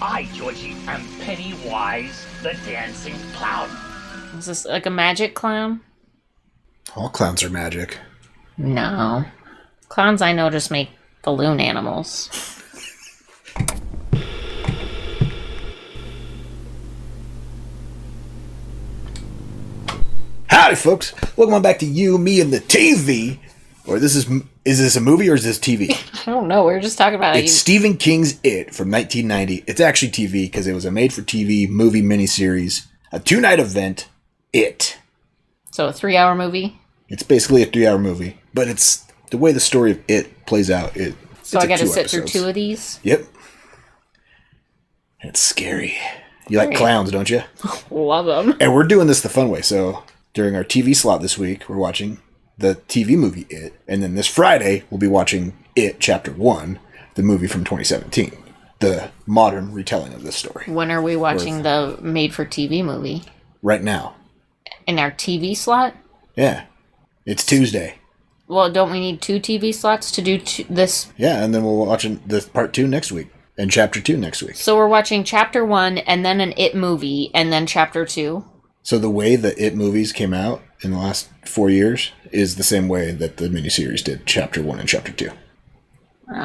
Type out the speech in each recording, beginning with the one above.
I, Georgie, am Pennywise, the dancing clown. Is this like a magic clown? All clowns are magic. No. Clowns I know just make balloon animals. Howdy, folks. Welcome on back to You, Me, and the TV. Or is this a movie or is this TV? I don't know. We were just talking about it. It's Stephen King's It from 1990. It's actually TV because it was a made-for-TV movie miniseries, a 2-night event. It. So a 3-hour movie? It's basically a 3-hour movie, but it's the way the story of It plays out. So I got to sit through 2 of these? Yep. It's scary. You like clowns, don't you? Love them. And we're doing this the fun way. So during our TV slot this week, we're watching the TV movie It. And then this Friday, we'll be watching It Chapter 1, the movie from 2017. The modern retelling of this story. When are we watching the made-for-TV movie? Right now. In our TV slot? Yeah. It's Tuesday. Well, don't we need 2 TV slots to do this? Yeah, and then we'll watch the part 2 next week. And Chapter 2 next week. So we're watching Chapter 1, and then an It movie, and then Chapter 2? So the way the It movies came out in the last 4 years is the same way that the miniseries did Chapter 1 and Chapter 2.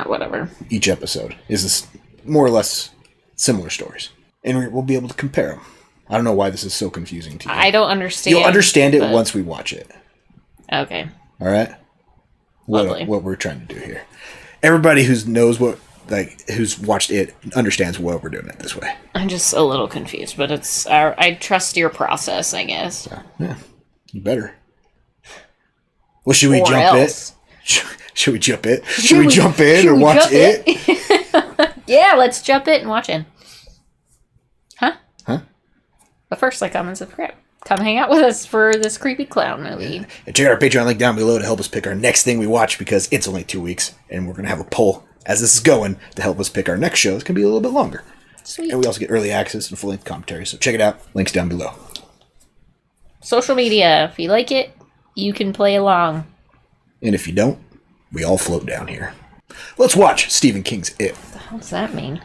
Whatever. Each episode is this more or less similar stories. And we'll be able to compare them. I don't know why this is so confusing to you. I don't understand. You'll understand it once we watch it. Okay. All right? Lovely. What we're trying to do here. Everybody who's watched It understands why we're doing it this way. I'm just a little confused, but I trust your process, I guess. Yeah. You better. Well, should we jump else. it? Should we jump it? Should we jump in or watch it? Yeah, let's jump it and watch it. Huh? Huh? But first, like, comment, subscribe. Come hang out with us for this creepy clown movie. Yeah. And check out our Patreon link down below to help us pick our next thing we watch because it's only 2 weeks. And we're going to have a poll as this is going to help us pick our next show. It's going to be a little bit longer. Sweet. And we also get early access and full-length commentary. So check it out. Links down below. Social media. If you like it, you can play along. And if you don't, we all float down here. Let's watch Stephen King's It. What the hell does that mean?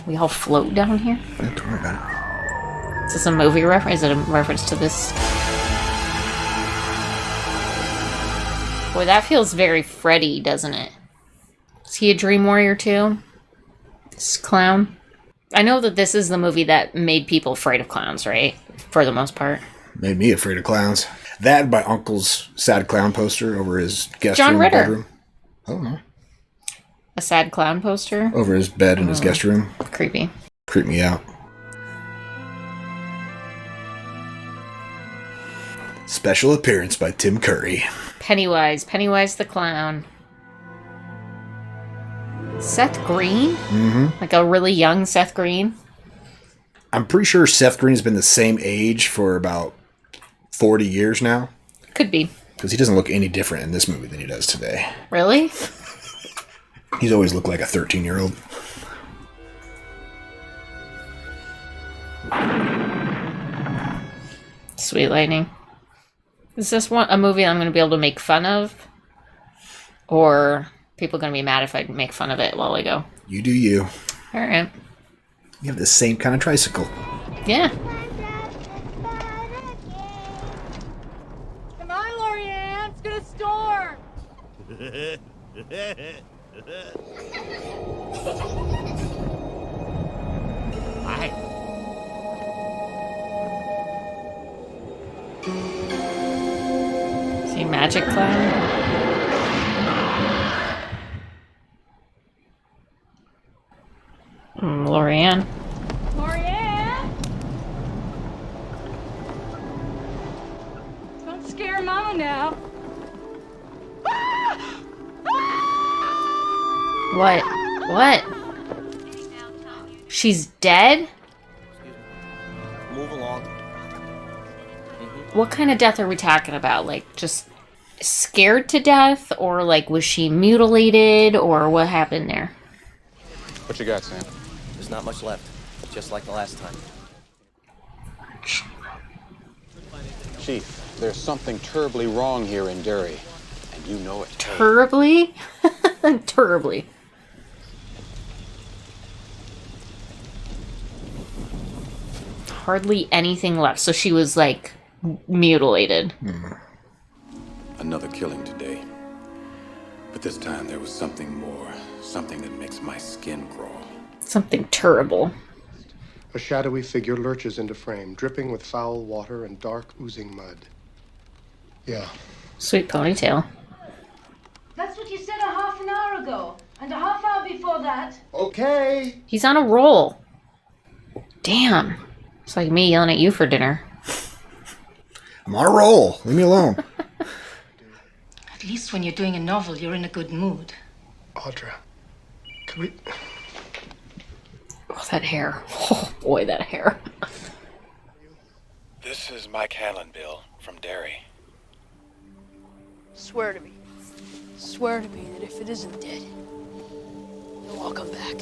We all float down here? Don't worry about it. Is this a movie reference? Is it a reference to this? Boy, that feels very Freddy, doesn't it? Is he a Dream Warrior too? This clown? I know that this is the movie that made people afraid of clowns, right? For the most part. Made me afraid of clowns. That by Uncle's sad clown poster over his guest John room Ritter. bedroom. Oh no. A sad clown poster? Over his bed in his guest room. Creepy. Creeped me out. Special appearance by Tim Curry. Pennywise. Pennywise the clown. Seth Green? Mm-hmm. Like a really young Seth Green? I'm pretty sure Seth Green has been the same age for about 40 years now. Could be. Because he doesn't look any different in this movie than he does today. Really? He's always looked like a 13-year-old. Sweet Lightning. Is this a movie I'm going to be able to make fun of? Or people going to be mad if I make fun of it while I go? You do you. Alright. You have the same kind of tricycle. Yeah. Come on, Lorianne. It's gonna storm. Hi. Is he a magic clown? Lorianne. Lorianne. Don't scare Mama now. What? What? She's dead? Move along. What kind of death are we talking about? Like, just scared to death? Or, like, was she mutilated? Or what happened there? What you got, Sam? There's not much left, just like the last time. Chief, there's something terribly wrong here in Derry. And you know it. Terribly? Terribly. Hardly anything left. So she was, like, mutilated. Another killing today. But this time there was something more. Something that makes my skin crawl. Something terrible. A shadowy figure lurches into frame, dripping with foul water and dark, oozing mud. Yeah. Sweet ponytail. That's what you said a half an hour ago. And a half hour before that. Okay. He's on a roll. Damn. It's like me yelling at you for dinner. I'm on a roll. Leave me alone. At least when you're doing a novel, you're in a good mood. Audra, could we... Oh, that hair. Oh, boy, that hair. This is Mike Hanlon, Bill, from Derry. Swear to me. Swear to me that if it isn't dead, you'll all come back.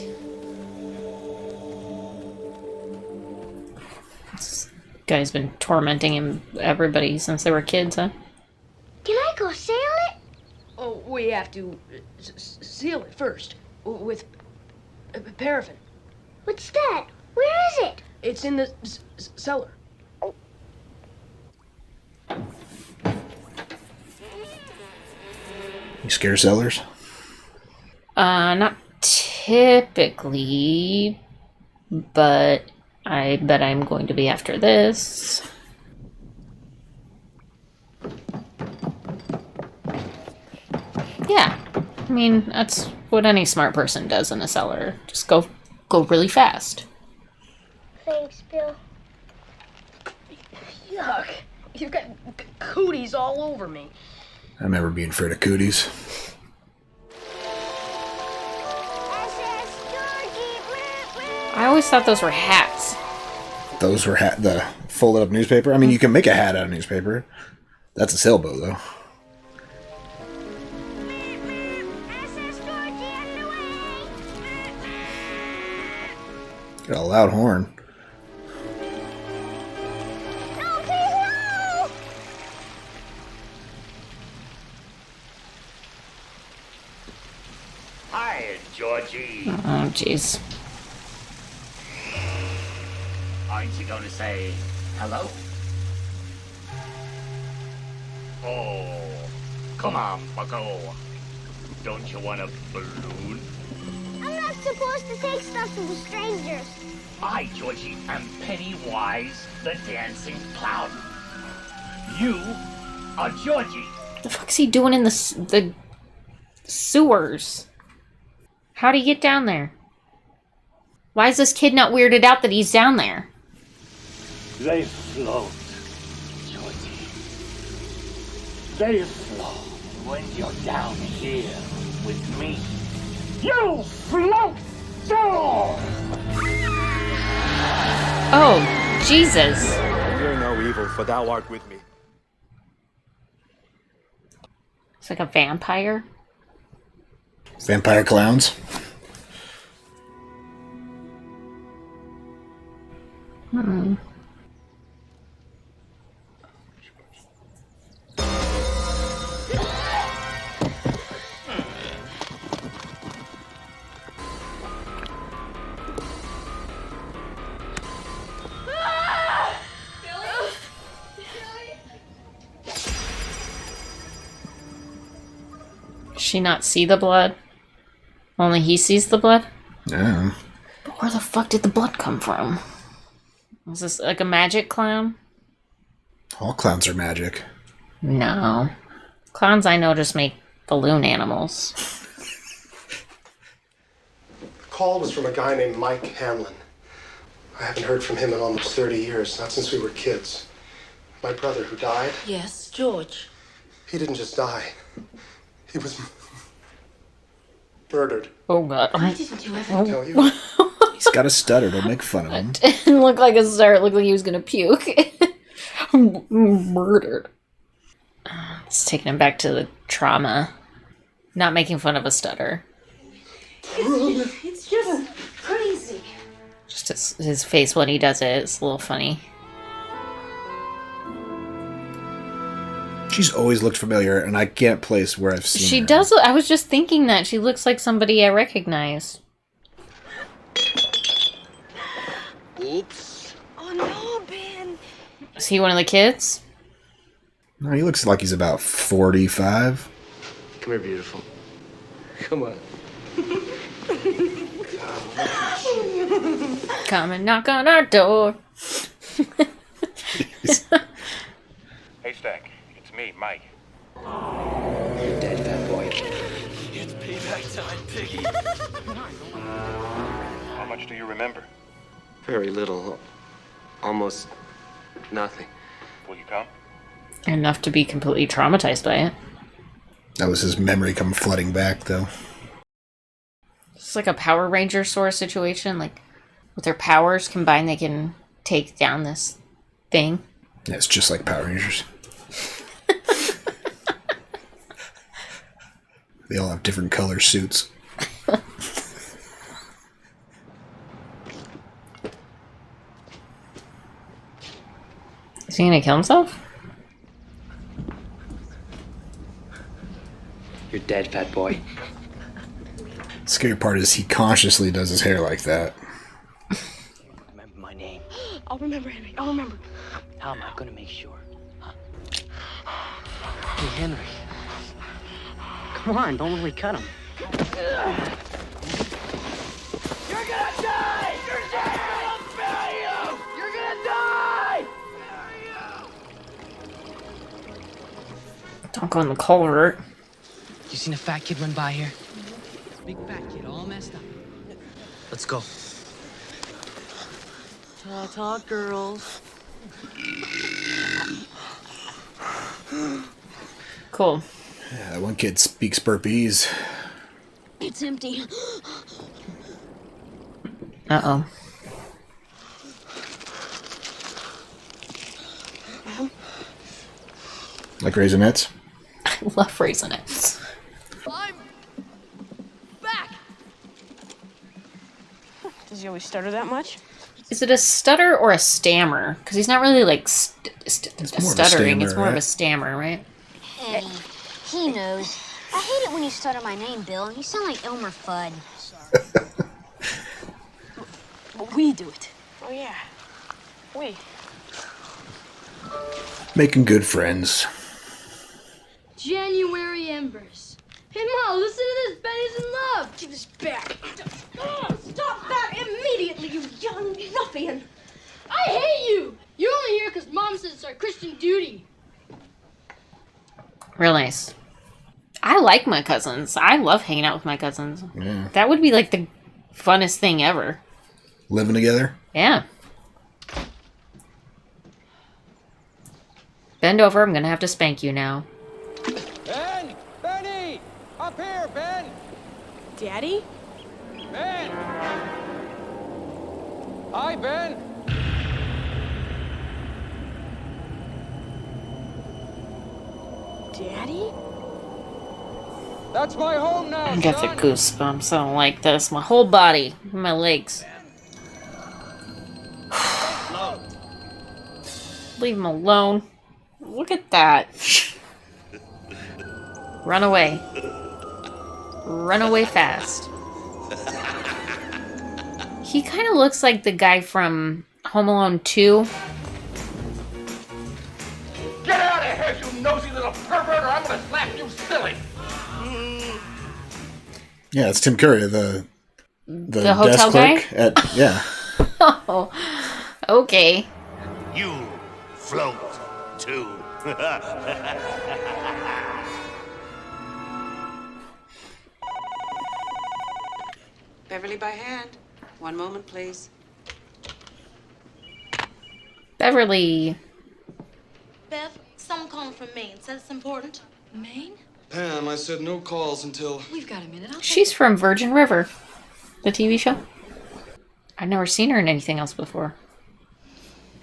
This guy's been tormenting everybody since they were kids, huh? Can I go sail it? Oh, we have to seal it first with paraffin. What's that? Where is it? It's in the cellar. You scare sellers? Not typically, but I bet I'm going to be after this. Yeah, I mean, that's what any smart person does in a cellar. Just go really fast. Thanks, Bill. Yuck. You've got cooties all over me. I remember being afraid of cooties. I always thought those were hats. Those were the folded up newspaper. I mean, you can make a hat out of newspaper. That's a sailboat, though. Got a loud horn. Hi, Georgie. Oh, jeez. Aren't you going to say hello? Oh, come on, bucko. Don't you want a balloon? I'm not supposed to take stuff from strangers. I, Georgie, am Pennywise, the dancing clown. You are Georgie. What the fuck's he doing in the sewers? How'd he get down there? Why is this kid not weirded out that he's down there? They float, Georgie. They float when you're down here with me. You float too! Oh, Jesus. Fear no evil, for thou art with me. It's like a vampire. Vampire clowns. Hmm. Does she not see the blood? Only he sees the blood? Yeah. But where the fuck did the blood come from? Was this like a magic clown? All clowns are magic. No. Clowns I know just make balloon animals. The call was from a guy named Mike Hanlon. I haven't heard from him in almost 30 years, not since we were kids. My brother who died, Yes, George. he didn't just die. He was murdered. Oh god. Why didn't you ever... Tell you? He's got a stutter. Don't make fun of him. It looked like a start. It looked like he was gonna puke. Murdered. It's taking him back to the trauma. Not making fun of a stutter. It's just crazy. Just his face when he does it. It's a little funny. She's always looked familiar, and I can't place where I've seen her. She does. I was just thinking that. She looks like somebody I recognize. Oops. Oh, no, Ben. Is he one of the kids? No, he looks like he's about 45. Come here, beautiful. Come on. Come and knock on our door. Haystack, it's me, Mike. You're dead, fat boy. It's payback time, piggy. How much do you remember? Very little. Almost nothing. Will you come? Enough to be completely traumatized by it. That was his memory come flooding back, though. It's like a Power Ranger sort of situation. Like, with their powers combined, they can take down this thing. Yeah, it's just like Power Rangers. They all have different color suits. Is he gonna kill himself? You're dead, fat boy. The scary part is he consciously does his hair like that. Remember my name. I'll remember, Henry. I'll remember. How am I gonna make sure? Huh? Hey, Henry. Come on, don't let me cut him. You're gonna die! You're dead! I'll bury you! You're gonna die! Don't go in the culvert. You seen a fat kid run by here? Big fat kid, all messed up. Let's go. Talk, girls. Cool. Yeah, that one kid speaks burpees. It's empty. Uh-oh. Like Raisinets? I love Raisinets. I'm back. Does he always stutter that much? Is it a stutter or a stammer? Because he's not really like stuttering. It's more of a stammer, right? Eddie, he knows. I hate it when you stutter my name, Bill. You sound like Elmer Fudd. We do it. Oh, yeah. We. Making good friends. January Embers. Hey, Mom, listen to this. Benny's in love. Give this back. Oh, stop that immediately, you young ruffian. I hate you. You're only here because Mom says it's our Christian duty. Real nice. I like my cousins. I love hanging out with my cousins. Yeah. That would be like the funnest thing ever. Living together? Yeah. Bend over. I'm going to have to spank you now. Ben! Benny! Up here, Ben! Daddy? Ben! Hi, Ben! Daddy? That's my home now, I got the son. goosebumps. I don't like this. My whole body. My legs. Leave him alone. Look at that. Run away. Run away fast. He kind of looks like the guy from Home Alone 2. Get out of here, you nosy little pervert, or I'm gonna slap you silly! Yeah, it's Tim Curry, the hotel desk guy? clerk at yeah. Oh, okay. You float too. Beverly by hand. One moment, please. Beverly. Bev, someone calling from Maine. Says it's important. Maine? Pam, I said no calls until... We've got a minute. She's from Virgin River, the TV show. I've never seen her in anything else before.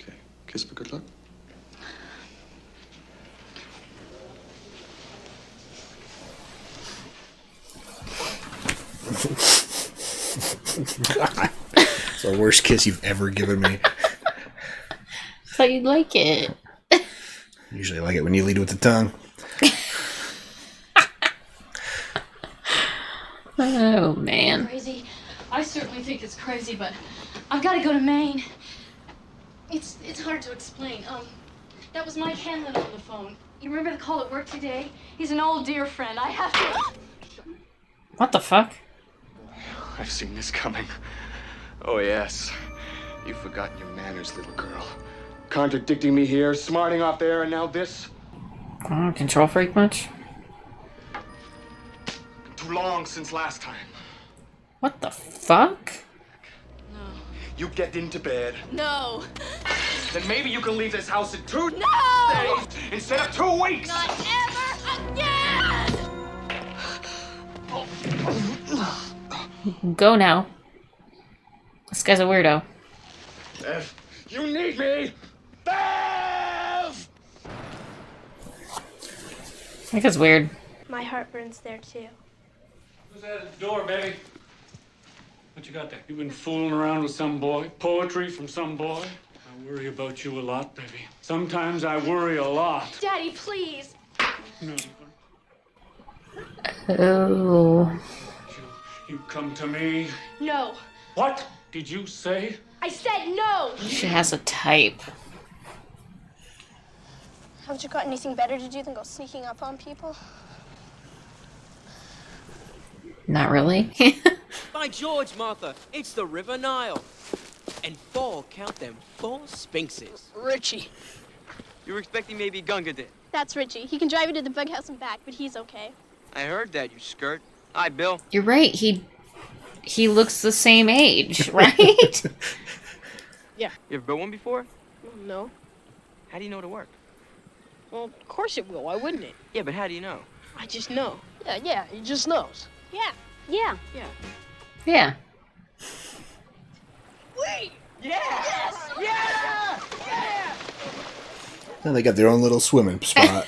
Okay. Kiss for good luck. It's the worst kiss you've ever given me. Thought you'd like it. Usually I like it when you lead with the tongue. Oh, man. Crazy. I certainly think it's crazy, but I've got to go to Maine. It's hard to explain. That was Mike Hanlon on the phone. You remember the call at work today? He's an old dear friend. I have to... What the fuck? I've seen this coming. Oh, yes. You've forgotten your manners, little girl. Contradicting me here, smarting off there, and now this? Oh, control freak much? Too long since last time. What the fuck? You get into bed. No. Then maybe you can leave this house in 2 No! days instead of 2 weeks. Not ever again! Go now. This guy's a weirdo. Bev, you need me! Bev! I think it's weird. My heart burns there, too. Who's at the door, baby? What you got there? You been fooling around with some boy? Poetry from some boy? I worry about you a lot, baby. Sometimes I worry a lot. Daddy, please. No. Oh. You come to me. No. What did you say? I said no! She has a type. Haven't you got anything better to do than go sneaking up on people? Not really. By George, Martha, it's the River Nile. And 4, count them, 4 sphinxes. Richie. You were expecting maybe Gunga did. That's Richie. He can drive you to the bug house and back, but he's okay. I heard that, you skirt. Hi, Bill. You're right. He looks the same age, right? Yeah. You ever built one before? No. How do you know it'll work? Well, of course it will. Why wouldn't it? Yeah, but how do you know? I just know. Yeah, he just knows. Yeah. Yeah. Wait! Yeah! Yes! Yeah! Yeah! And they got their own little swimming spot.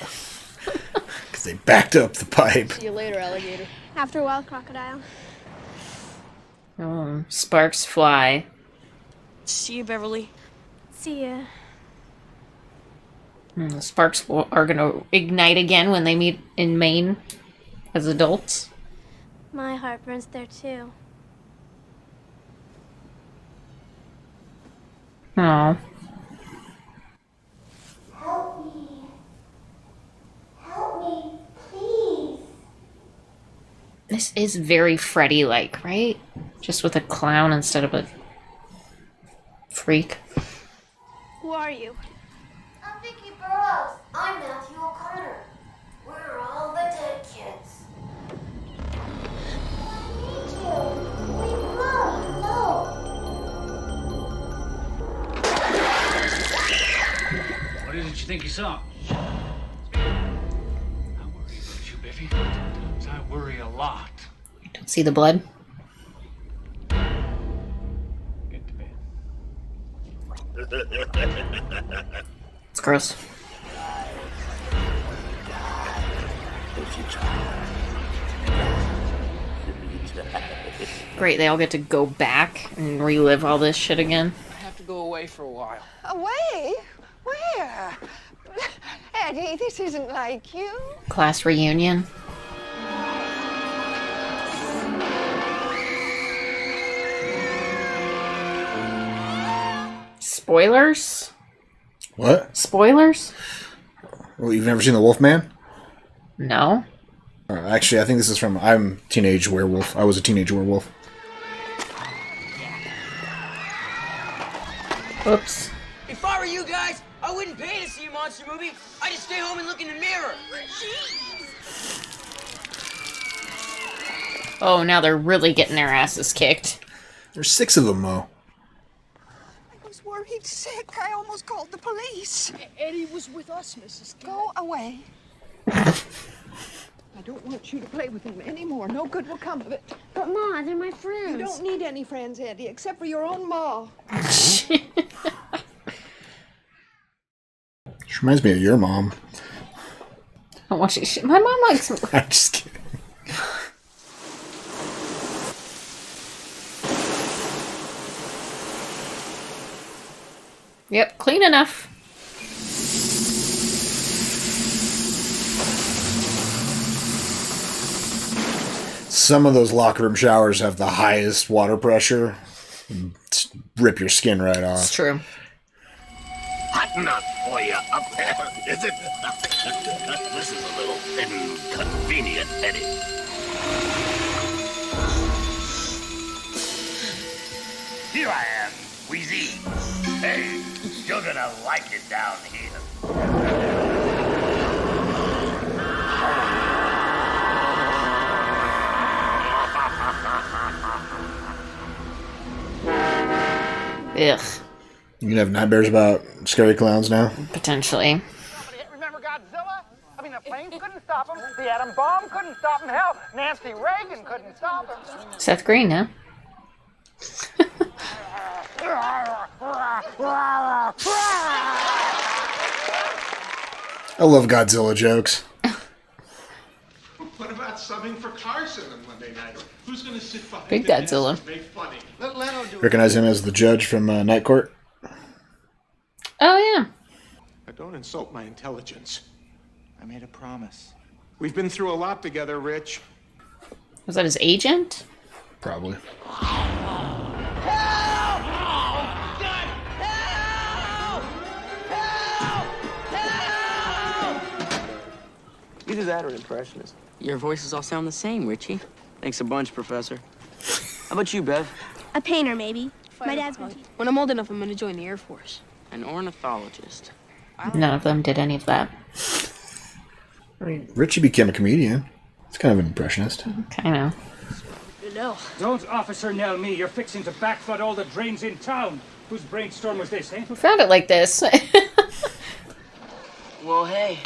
Because they backed up the pipe. See you later, alligator. After a while, crocodile. Sparks fly. See you, Beverly. See ya. The sparks are going to ignite again when they meet in Maine as adults. My heart burns there, too. Aww. Help me. Help me, please. This is very Freddy-like, right? Just with a clown instead of a freak. Who are you? I'm Vicky Burrows. I'm Matthew O'Connor. We're all the dead kids. I need you. Leave Mom alone. What did you think you saw? I worry about you, Biffy. Sometimes I worry a lot. Don't see the blood. Get to bed. It's gross. Great, they all get to go back and relive all this shit again. I have to go away for a while. Away? Where? Eddie, this isn't like you. Class reunion. Spoilers? What? Spoilers? Well, you've never seen The Wolfman? No. Actually, I think this is from I'm Teenage Werewolf. I was a teenage werewolf. Oops. If I were you guys, I wouldn't pay to see a monster movie. I'd just stay home and look in the mirror. Oh, now they're really getting their asses kicked. There's 6 of them, Mo. I was worried sick. I almost called the police. Eddie was with us, Mrs. Go away. I don't want you to play with them anymore. No good will come of it. But, Ma, they're my friends. You don't need any friends, Eddie, except for your own ma. She reminds me of your mom. I want you. My mom likes me. I'm just kidding. Yep, clean enough. Some of those locker room showers have the highest water pressure. Rip your skin right off. It's true. Hot enough for you up there, is it? This is a little inconvenient, Eddie. Here I am, Wheezy. Hey, you're gonna like it down here. Ugh. You can have nightmares about scary clowns now? Potentially. Remember Godzilla? I mean, the flames couldn't stop him. The atom bomb couldn't stop him. Hell, Nancy Reagan couldn't stop him. Seth Green, huh? I love Godzilla jokes. What about subbing for Carson on Monday night? Who's going to sit behind Big the desk Godzilla. and make funny? Let Leno do it. Recognize him as the judge from Night Court? Oh, yeah. Don't insult my intelligence. I made a promise. We've been through a lot together, Rich. Was that his agent? Probably. Either that or an impressionist. Your voices all sound the same, Richie. Thanks a bunch, Professor. How about you, Bev? A painter, maybe. My dad's been. When I'm old enough, I'm gonna join the Air Force. An ornithologist. None of them did any of that. Richie became a comedian. He's kind of an impressionist. Kind of. No. Don't Officer Nell me. You're fixing to backflood all the drains in town. Whose brainstorm was this, eh? Who found it like this? Well, hey.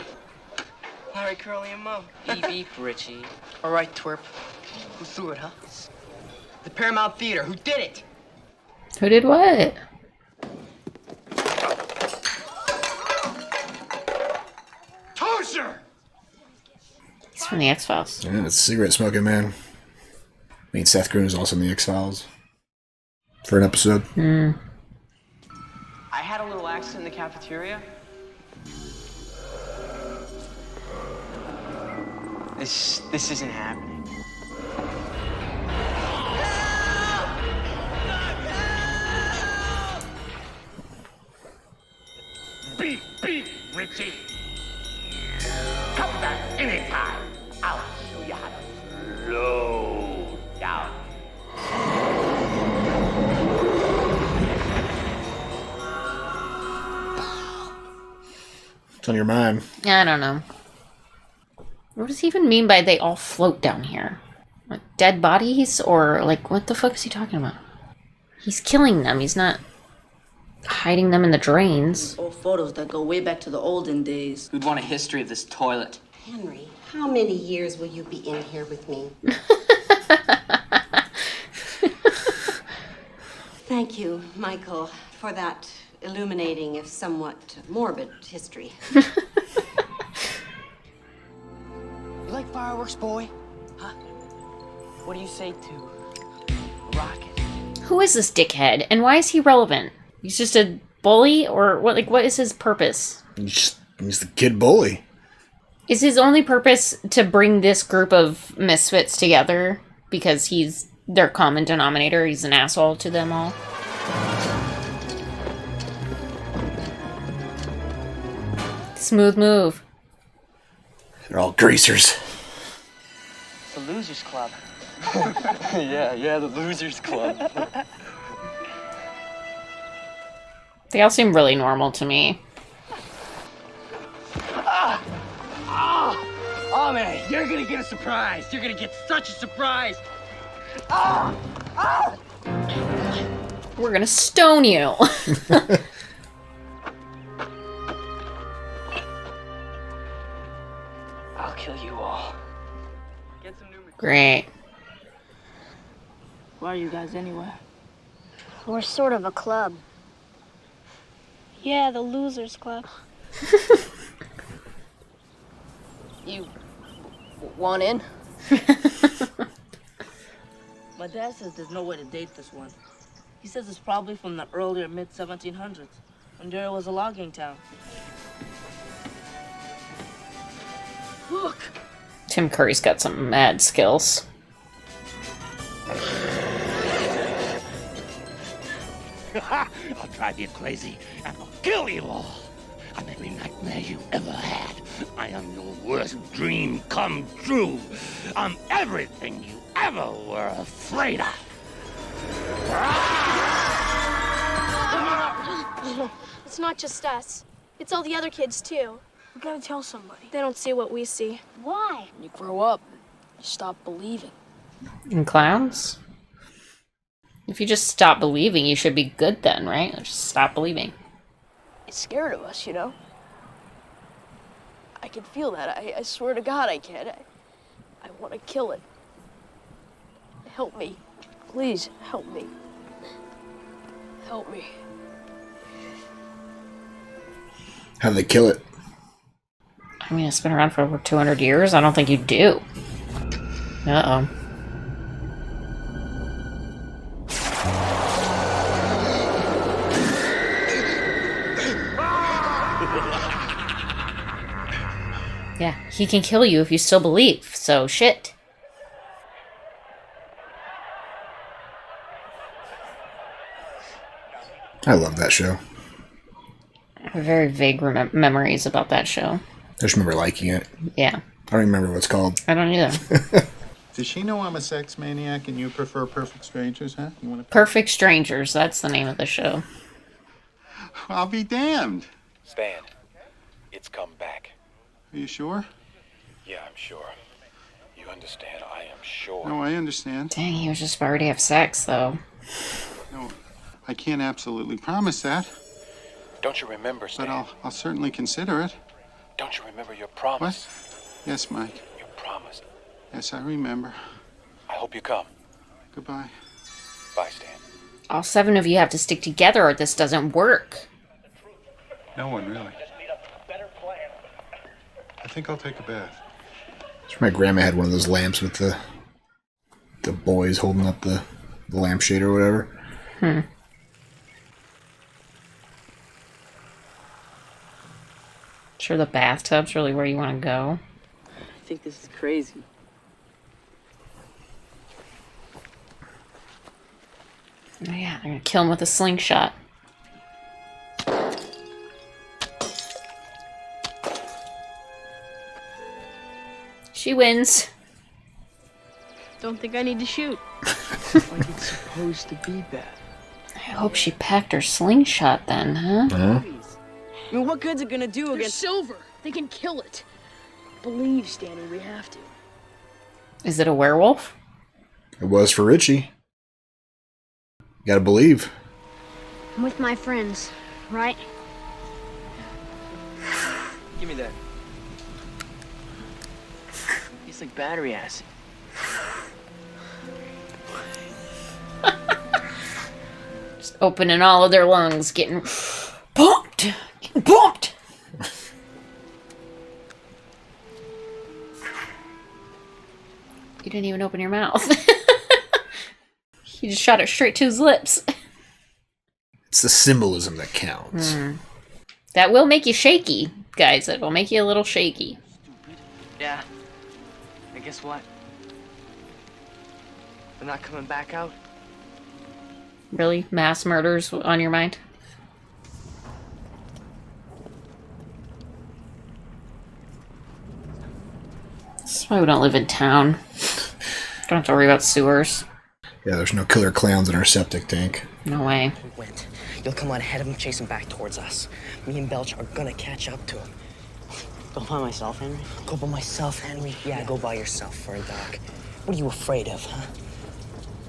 Larry, Curly, and Mo. Beep, Richie. All right, twerp. Who threw it, huh? The Paramount Theater. Who did it? Who did what? Tozer! It's from the X-Files. Yeah, it's a cigarette smoking man. I mean, Seth Green is also in the X-Files. For an episode. Hmm. I had a little accident in the cafeteria. This isn't happening. Beep, beep, Richie. Come back anytime. I'll show you how to slow down. What's on your mind? I don't know. What does he even mean by they all float down here? Like dead bodies? Or like, what the fuck is he talking about? He's killing them. He's not hiding them in the drains. Old photos that go way back to the olden days. Who'd want a history of this toilet? Henry, how many years will you be in here with me? Thank you, Michael, for that illuminating, if somewhat morbid, history. You like fireworks, boy? Huh? What do you say to rocket? Who is this dickhead? And why is he relevant? He's just a bully? Or what? Like, what is his purpose? He's the kid bully. Is his only purpose to bring this group of misfits together? Because he's their common denominator? He's an asshole to them all? Smooth move. They're all greasers. The Losers Club. yeah, the Losers Club. They all seem really normal to me. Oh man, you're gonna get a surprise. You're gonna get such a surprise. We're gonna stone you. I'll kill you all. Great. Why are you guys anyway? We're sort of a club. Yeah, the Losers Club. You want in? My dad says there's no way to date this one. He says it's probably from the earlier mid-1700s, when there was a logging town. Look! Tim Curry's got some mad skills. I'll drive you crazy and I'll kill you all. I'm every nightmare you ever had. I am your worst dream come true. I'm everything you ever were afraid of. It's not just us. It's all the other kids, too. We gotta tell somebody. They don't see what we see. Why? When you grow up, you stop believing. In clowns? If you just stop believing, you should be good then, right? Just stop believing. It's scared of us, you know? I can feel that. I swear to God I can. I want to kill it. Help me. Please, help me. Help me. How do they kill it? I mean, it's been around for over 200 years. I don't think you do. Uh-oh. Yeah, he can kill you if you still believe, so shit. I love that show. I have very vague memories about that show. I just remember liking it. Yeah. I don't even remember what it's called. I don't either. Does she know I'm a sex maniac and you prefer perfect strangers, huh? You want to? Perfect Strangers, that's the name of the show. I'll be damned. Stan, it's come back. Are you sure? Yeah, I'm sure. You understand, I am sure. No, I understand. Dang, he was just about ready to have sex, though. No, I can't absolutely promise that. Don't you remember, Stan? But I'll certainly consider it. Don't you remember your promise? What? Yes, Mike. You promised. Yes, I remember. I hope you come. Goodbye. Bye, Stan. All 7 of you have to stick together or this doesn't work. No one really. I think I'll take a bath. My grandma had one of those lamps with the boys holding up the lampshade or whatever. Sure, the bathtub's really where you want to go. I think this is crazy. Oh yeah, they're gonna kill him with a slingshot. She wins. Don't think I need to shoot. Like it's supposed to be bad. I hope she packed her slingshot then, huh? Yeah. I mean, what good's it gonna do against silver? They can kill it. Believe, Stanley, we have to. Is it a werewolf? It was for Richie. You gotta believe. I'm with my friends, right? Give me that. It's like battery acid. Just opening all of their lungs, getting pumped! Getting pumped! You didn't even open your mouth. You just shot it straight to his lips. It's the symbolism that counts. That will make you shaky, guys. It will make you a little shaky. Yeah. And guess what? They're not coming back out. Really? Mass murders on your mind? That's why we don't live in town. Don't have to worry about sewers. Yeah, there's no killer clowns in our septic tank. No way. Went. You'll come on ahead of him, chase him back towards us. Me and Belch are gonna catch up to him. Go by myself, Henry? Go by myself, Henry? Yeah, go by yourself for a doc. What are you afraid of, huh?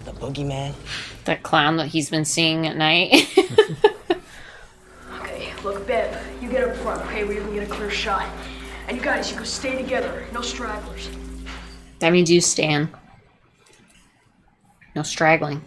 The boogeyman? That clown that he's been seeing at night. Okay, look, Bev, you get up front, okay? We're gonna get a clear shot. And you guys, you go stay together. No stragglers. That means you, Stan. No straggling.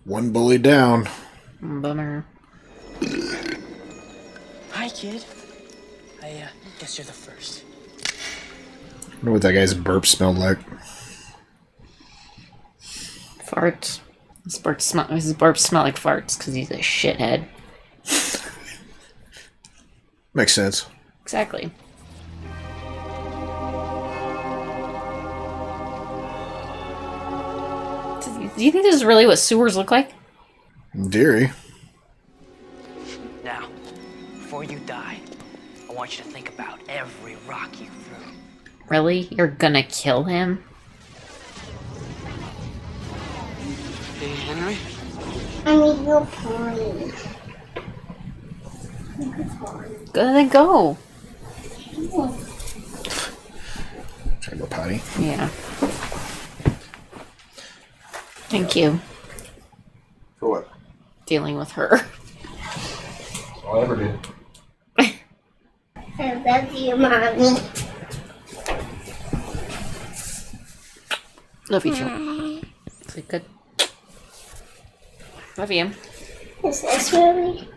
One bully down. Bummer. Hi, kid. I guess you're the first. I wonder what that guy's burp smelled like. Farts. His burps smell like farts because he's a shithead. Makes sense. Exactly. Do you think this is really what sewers look like? In theory. Now, before you die, I want you to think about every rock you threw. Really? You're gonna kill him? Hey, Henry? I need your pony. Go, then go. Try to go potty. Yeah. Thank you. For what? Dealing with her. All I ever did. I love you, Mommy. Love you too. Sleep good. Love you. Is this really?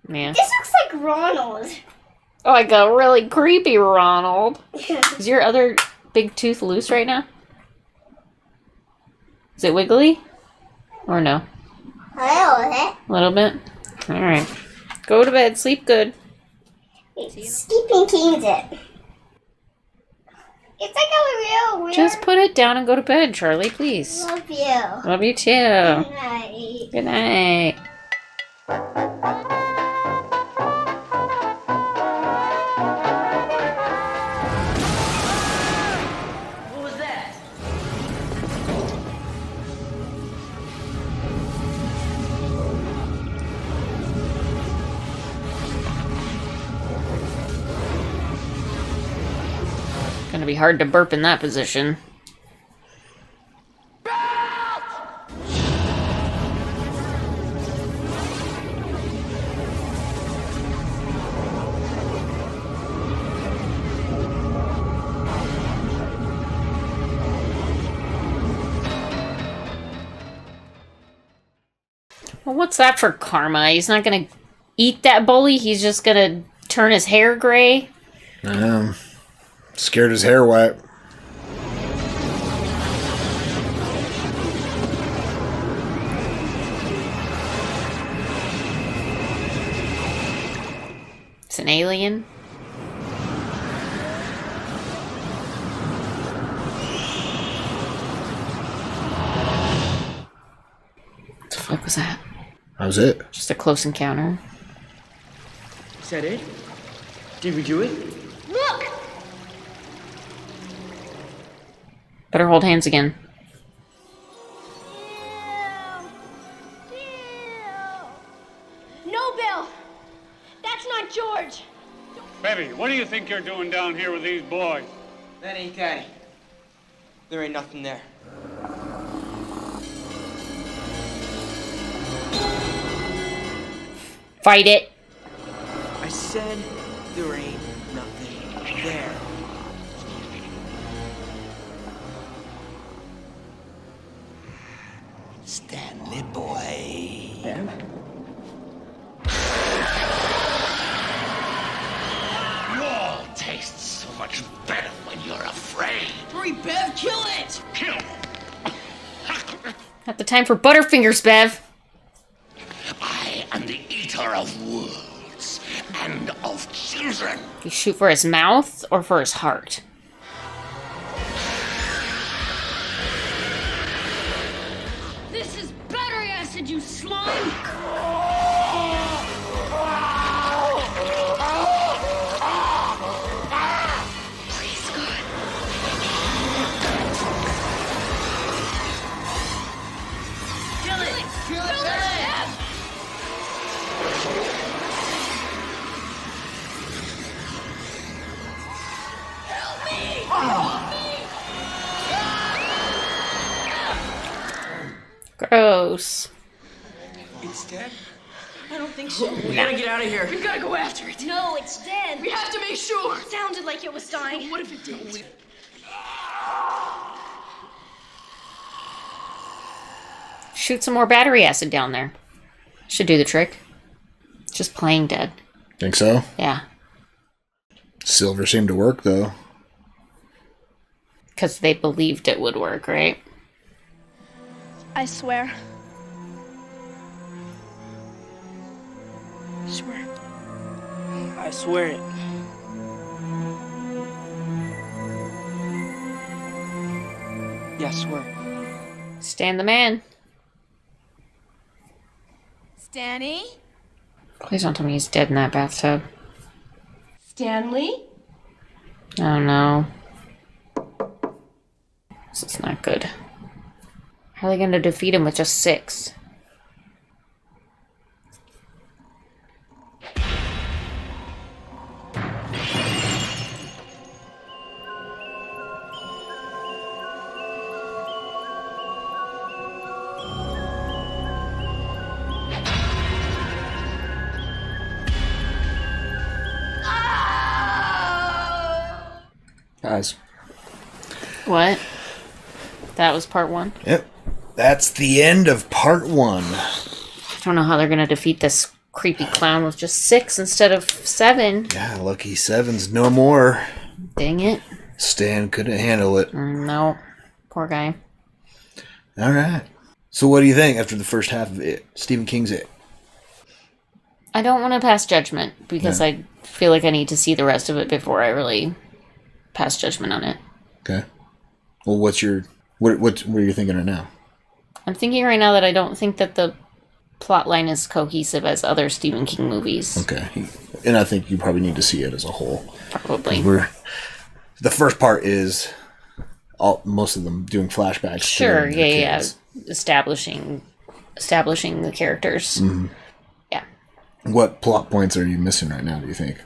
Yeah. This looks like Ronald. Oh, like a really creepy Ronald. Is your other big tooth loose right now? Is it wiggly? Or no? A A little bit? Alright. Go to bed. Sleep good. Skipping King's it. It's like a real weird. Just put it down and go to bed, Charlie, please. Love you. Love you too. Good night. Good night. What was that? Gonna be hard to burp in that position. Well, what's that for karma? He's not gonna eat that bully, he's just gonna turn his hair gray. Scared his hair wet. It's an alien. What the fuck was that? That was it. Just a close encounter. Is that it? Did we do it? Look! Better hold hands again. No, Bill. That's not George. Baby, what do you think you're doing down here with these boys? That ain't Daddy. There ain't nothing there. Fight it. I said there ain't nothing there. Stanley boy. Bev? You all taste so much better when you're afraid. Hurry, Bev, kill it! Kill. Not the time for Butterfingers, Bev. I am the eater of worlds and of children. You shoot for his mouth or for his heart? This is battery acid, you slime! Please, God. Kill it! Kill it, Bev! Help me! Gross. It's dead? I don't think so. We gotta get out of here. We gotta go after it. No, it's dead. We have to make sure. It sounded like it was dying. What if it didn't? Shoot some more battery acid down there. Should do the trick. Just playing dead. Think so? Yeah. Silver seemed to work, though. Because they believed it would work, right? I swear. Swear. I swear it. Yeah, I swear. Stan the man. Stanny? Please don't tell me he's dead in that bathtub. Stanley? Oh no. This is not good. How are they going to defeat him with just 6? Guys. What? That was part 1? Yep. That's the end of part 1. I don't know how they're going to defeat this creepy clown with just 6 instead of 7. Yeah, lucky 7's no more. Dang it. Stan couldn't handle it. No. Poor guy. All right. So what do you think after the first half of It? Stephen King's It. I don't want to pass judgment because Yeah. I feel like I need to see the rest of it before I really pass judgment on it. Okay. Well, what are you thinking right now? I'm thinking right now that I don't think that the plot line is cohesive as other Stephen King movies. Okay. And I think you probably need to see it as a whole. Probably. The first part is most of them doing flashbacks. Sure, to their yeah. kids. Establishing the characters. Mhm. Yeah. What plot points are you missing right now, do you think?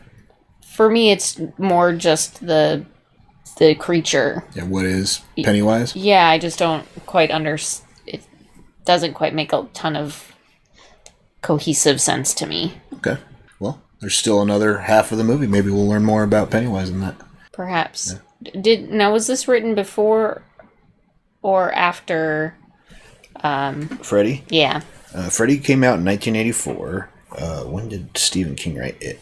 For me, it's more just the creature. Yeah, what is Pennywise? Yeah, I just don't quite it doesn't quite make a ton of cohesive sense to me. Okay. Well, there's still another half of the movie. Maybe we'll learn more about Pennywise in that. Perhaps. Now, was this written before or after Freddy? Yeah. Freddy came out in 1984. When did Stephen King write it?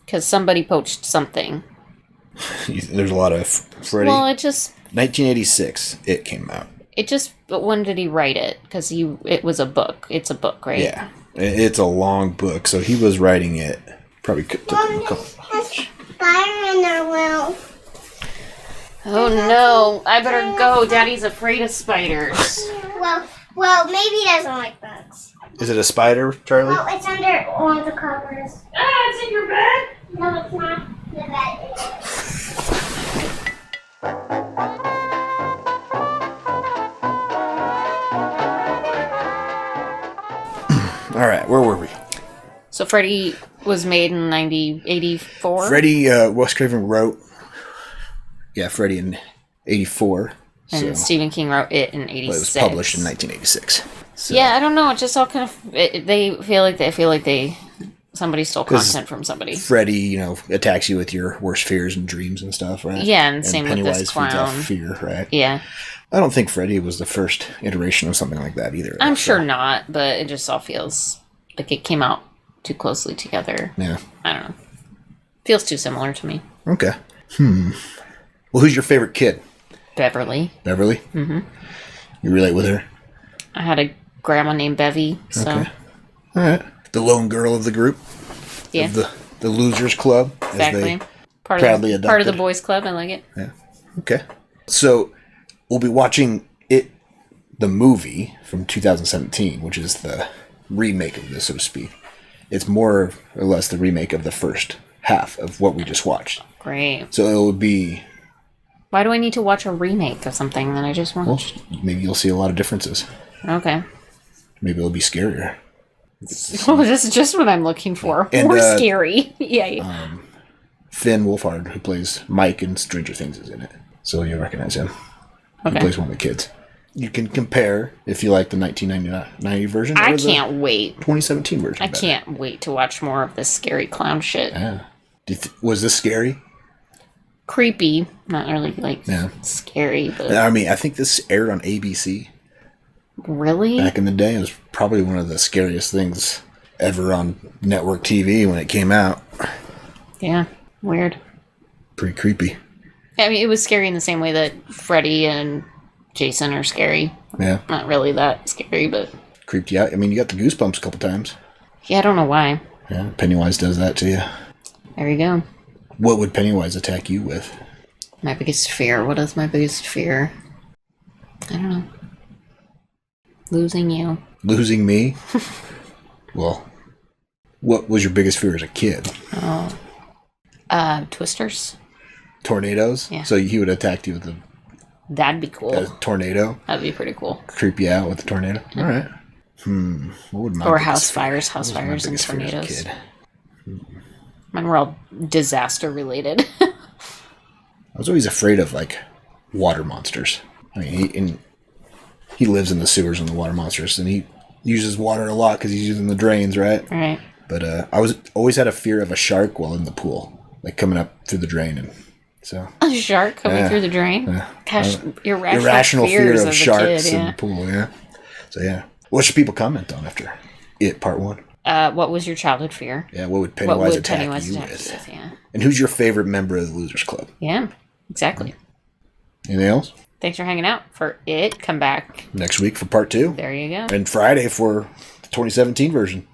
Because somebody poached something. There's a lot of Freddy. Well, it just... 1986, it came out. But when did he write it? Because it was a book. It's a book, right? Yeah. It's a long book, so he was writing it. Probably took him a couple. Spider in their well. Oh no, I better go. Daddy's afraid of spiders. Well, maybe he doesn't like bugs. Is it a spider, Charlie? No, it's under one of the covers. Ah, it's in your bed? No, it's not. The bed. All right, where were we? So Freddy was made in 84? Freddy, Wes Craven wrote. Yeah, Freddy in 84. And Stephen King wrote it in 86. Well, it was published in 1986. So. Yeah, I don't know. It just all kind of... They feel like somebody stole content from somebody. Freddy, attacks you with your worst fears and dreams and stuff, right? Yeah, and same with Pennywise this clown. feeds off fear, right? Yeah. I don't think Freddy was the first iteration of something like that either. I'm sure not, but it just all feels like it came out too closely together. Yeah. I don't know. Feels too similar to me. Okay. Well, who's your favorite kid? Beverly. Beverly? Mm-hmm. You relate with her? I had a grandma named Bevy, so... Okay. All right. The lone girl of the group? Yeah. Of the Losers Club? Exactly. Part of the boys' club. I like it. Yeah. Okay. So, we'll be watching the movie from 2017, which is the remake of this, so to speak. It's more or less the remake of the first half of what we just watched. Great. So it would be... Why do I need to watch a remake of something that I just watched? Well, maybe you'll see a lot of differences. Okay. Maybe it'll be scarier. Well, this is just what I'm looking for. And, More scary. Yeah. Finn Wolfhard, who plays Mike in Stranger Things, is in it. So you'll recognize him. Okay. He plays one of the kids. You can compare if you like the 1990 version. I or the can't wait. 2017 version. I can't wait to watch more of this scary clown shit. Yeah. Was this scary? Creepy. Not really, scary, but... I mean, I think this aired on ABC. Really? Back in the day. It was probably one of the scariest things ever on network TV when it came out. Yeah. Weird. Pretty creepy. I mean, it was scary in the same way that Freddy and Jason are scary. Yeah. Not really that scary, but... Creeped you out. I mean, you got the goosebumps a couple times. Yeah, I don't know why. Yeah, Pennywise does that to you. There you go. What would Pennywise attack you with? My biggest fear. What is my biggest fear? I don't know. Losing you. Losing me? Well, what was your biggest fear as a kid? Oh. Twisters. Tornadoes? Yeah. So he would attack you with That'd be cool. a tornado? That'd be pretty cool. Creep you out with a tornado? All right. What would my Or biggest house fear- fires. what House was my fires and biggest fear as a tornadoes. kid? Mine were all disaster related. I was always afraid of, like, water monsters. I mean, he lives in the sewers and the water monsters, and he uses water a lot because he's using the drains, right? Right. But I always had a fear of a shark while in the pool, like coming up through the drain, and so A shark coming Yeah. through the drain? Yeah. Gosh, irrational fear fears of as a sharks kid, in yeah. the pool. Yeah. So yeah, what should people comment on after it part 1? What was your childhood fear? Yeah, what would Pennywise attack you with? Yeah. And who's your favorite member of the Losers Club? Yeah, exactly. Anything else? Thanks for hanging out for it. Come back Next week for part 2. There you go. And Friday for the 2017 version.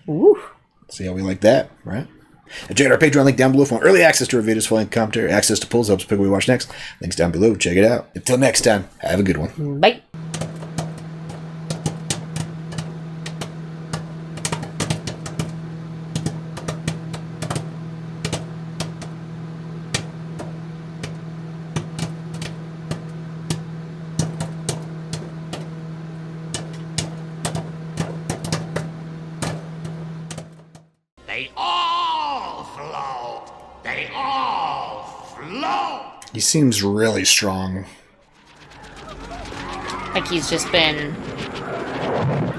Ooh. See how we like that, right? And check out our Patreon link down below for early access to our videos, full length commentary, access to polls, helps pick what we watch next. Links down below. Check it out. Until next time, have a good one. Bye. They all float. They all float. He seems really strong. Like he's just been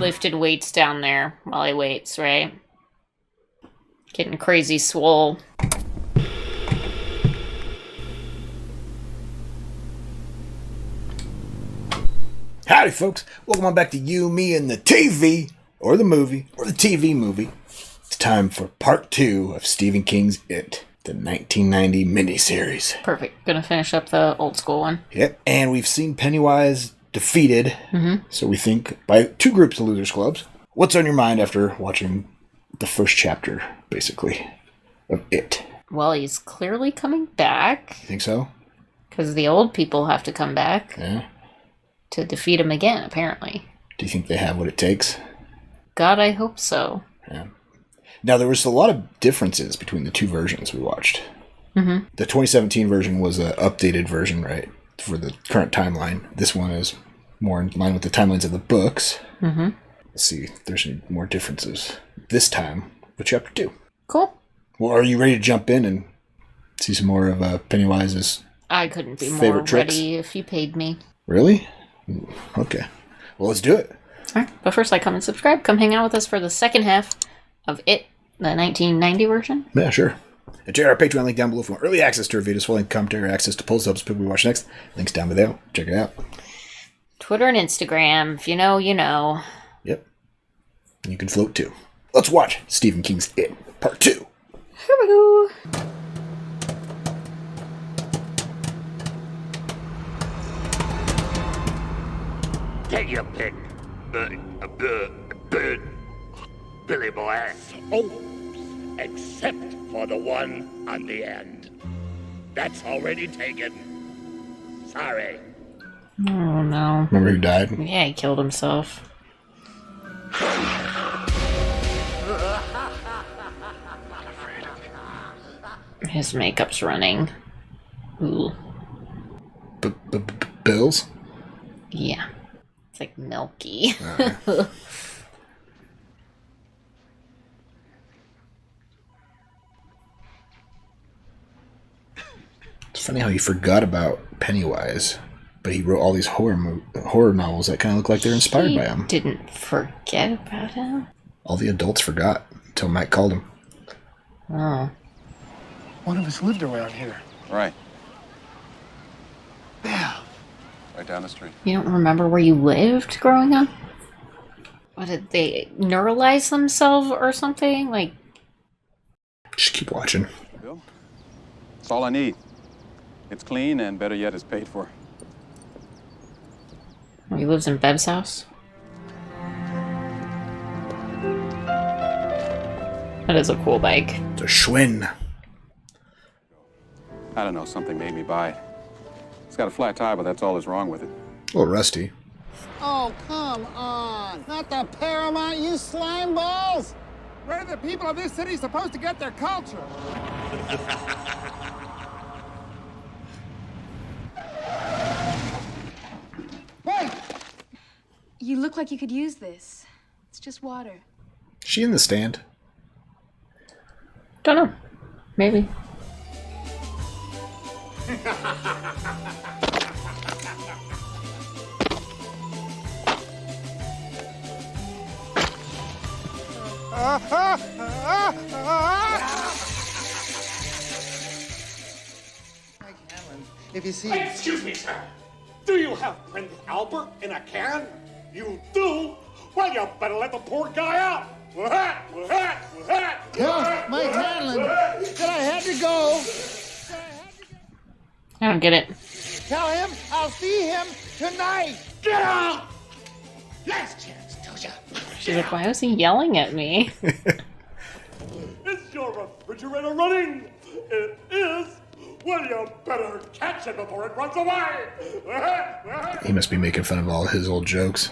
lifted weights down there while he waits, right? Getting crazy swole. Howdy, folks. Welcome on back to You, Me, and the TV, or the movie, or the TV movie. It's time for part 2 of Stephen King's It, the 1990 miniseries. Perfect. Gonna finish up the old school one. Yep. And we've seen Pennywise defeated, so we think, by 2 groups of Losers Clubs. What's on your mind after watching the first chapter, basically, of It? Well, he's clearly coming back. You think so? Because the old people have to come back Yeah. to defeat him again, apparently. Do you think they have what it takes? God, I hope so. Yeah. Now, there was a lot of differences between the 2 versions we watched. Mm-hmm. The 2017 version was an updated version, right, for the current timeline. This one is more in line with the timelines of the books. Mm-hmm. Let's see if there's any more differences this time with Chapter 2. Cool. Well, are you ready to jump in and see some more of Pennywise's I couldn't be more favorite tricks? ready if you paid me. Really? Okay. Well, let's do it. Alright, but first, like, comment, subscribe. Come hang out with us for the second half of It, the 1990 version. Yeah, sure. And check out our Patreon link down below for early access to our videos, full length commentary, access to polls, helps pick what we watch next. Links down below. Check it out. Twitter and Instagram. If you know, you know. Yep. And you can float too. Let's watch Stephen King's It, Part 2. Here we go. Take your pick, Billy boy. Oh, except for the one on the end. That's already taken. Sorry. Oh, no. Remember who died? Yeah, he killed himself. His makeup's running. Ooh. Bills? Yeah. It's like milky. It's funny how he forgot about Pennywise, but he wrote all these horror novels that kind of look like they're inspired by him. Didn't forget about him? All the adults forgot until Mike called him. Oh. One of us lived around here. Right. Yeah. Right down the street. You don't remember where you lived growing up? What, did they neuralize themselves or something? Like, just keep watching. Bill, that's all I need. It's clean and better yet, it's paid for. Oh, he lives in Bev's house? That is a cool bike. It's a Schwinn. I don't know, something made me buy it. It's got a flat tire, but that's all that's wrong with it. A little rusty. Oh, come on. Not the Paramount, you slime balls. Where are the people of this city supposed to get their culture? Wait! You look like you could use this. It's just water. Is she in the stand? Don't know. Maybe. If you see... Excuse me, sir. Do you have Prince Albert in a can? You do? Well, you better let the poor guy out. Tell Mike Hanlon that I had to go. I don't get it. Tell him I'll see him tonight. Get out! Last chance, Toja. She's like, why was he yelling at me? Is your refrigerator running? It is. Well, you better catch it before it runs away. He must be making fun of all his old jokes.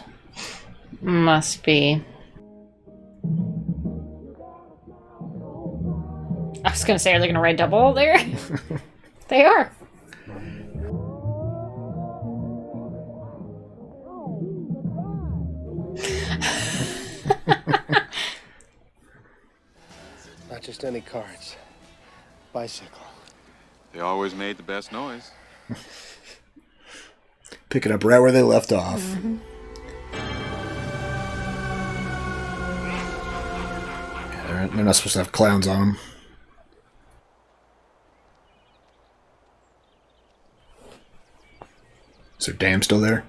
Must be. I was gonna say, are they gonna write double there? They are. Not just any cards. Bicycle. They always made the best noise. Pick it up right where they left off. Mm-hmm. Yeah, they're not supposed to have clowns on them. Is their dam still there?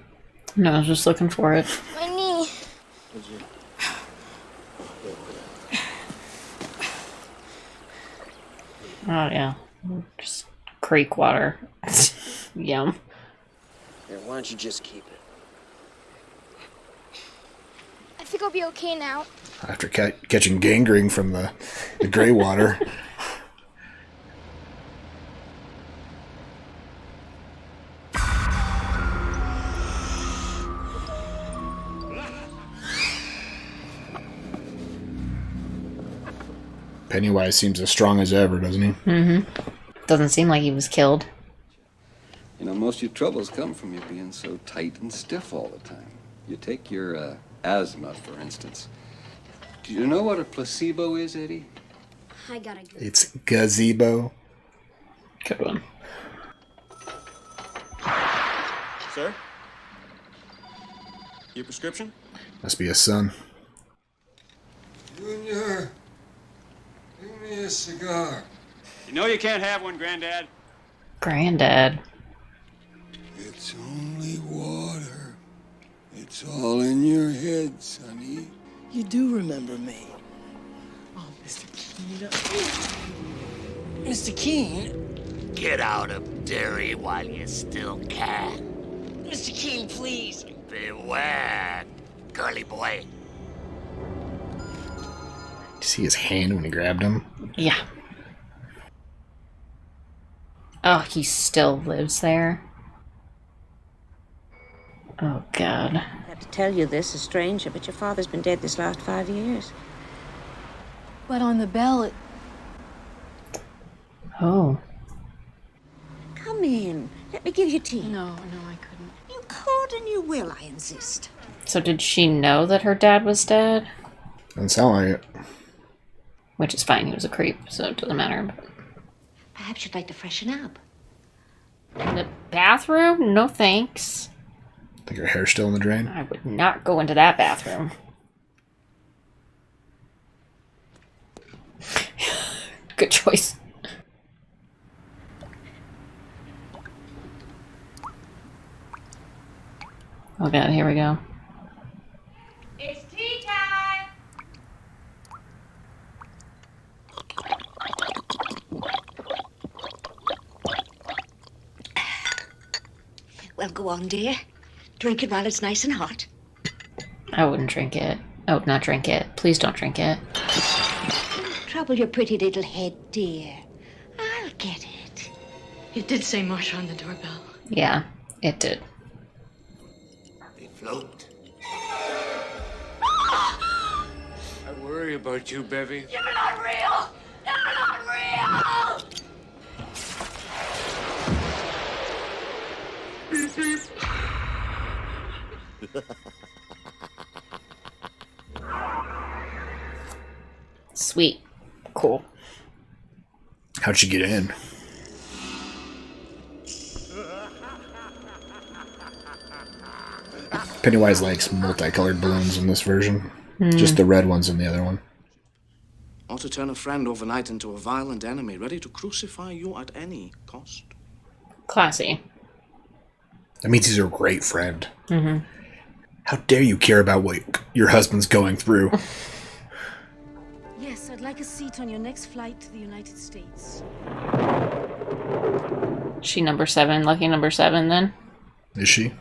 No, I was just looking for it. My knee. Oh, yeah. Just creek water. Yum. Here, why don't you just keep it? I think I'll be okay now. After catching gangrene from the gray water. Pennywise seems as strong as ever, doesn't he? Mm-hmm. Doesn't seem like he was killed. You know, most of your troubles come from you being so tight and stiff all the time. You take your asthma, for instance. Do you know what a placebo is, Eddie? I gotta go. It's gazebo. Good one. Sir? Your prescription? Must be his son. Junior, give me a cigar. You know you can't have one, Granddad. Granddad. It's only water. It's all in your head, sonny. You do remember me. Oh, Mr. Keene. Mr. Keene. Get out of Derry while you still can. Mr. Keene, please. Beware, girly boy. Did you see his hand when he grabbed him? Yeah. Oh, he still lives there. Oh, God. I have to tell you this, a stranger, but your father's been dead this last 5 years. But on the bell, Oh. Come in. Let me give you tea. No, I couldn't. You could and you will, I insist. So did she know that her dad was dead? Doesn't sound like it. Which is fine, he was a creep, so it doesn't matter. But... Perhaps you'd like to freshen up. in the bathroom? No thanks. Think her hair's still in the drain? I would not go into that bathroom. Good choice. Oh god, here we go. It's tea time! Well, go on, dear. Drink it while it's nice and hot. I wouldn't drink it. I would not drink it. Please don't drink it. Trouble your pretty little head, dear. I'll get it. It did say Marsha on the doorbell. Yeah, it did. They float. I worry about you, Bevy. You're not real! You're not real! Beep, beep. Sweet. Cool. How'd she get in? Pennywise likes multicolored balloons in this version. Just the red ones in the other one. Or to turn a friend overnight into a violent enemy, ready to crucify you at any cost. Classy. That means he's a great friend. Mm-hmm. How dare you care about what your husband's going through? Yes, I'd like a seat on your next flight to the United States. She number 7, lucky number 7 then? Is she?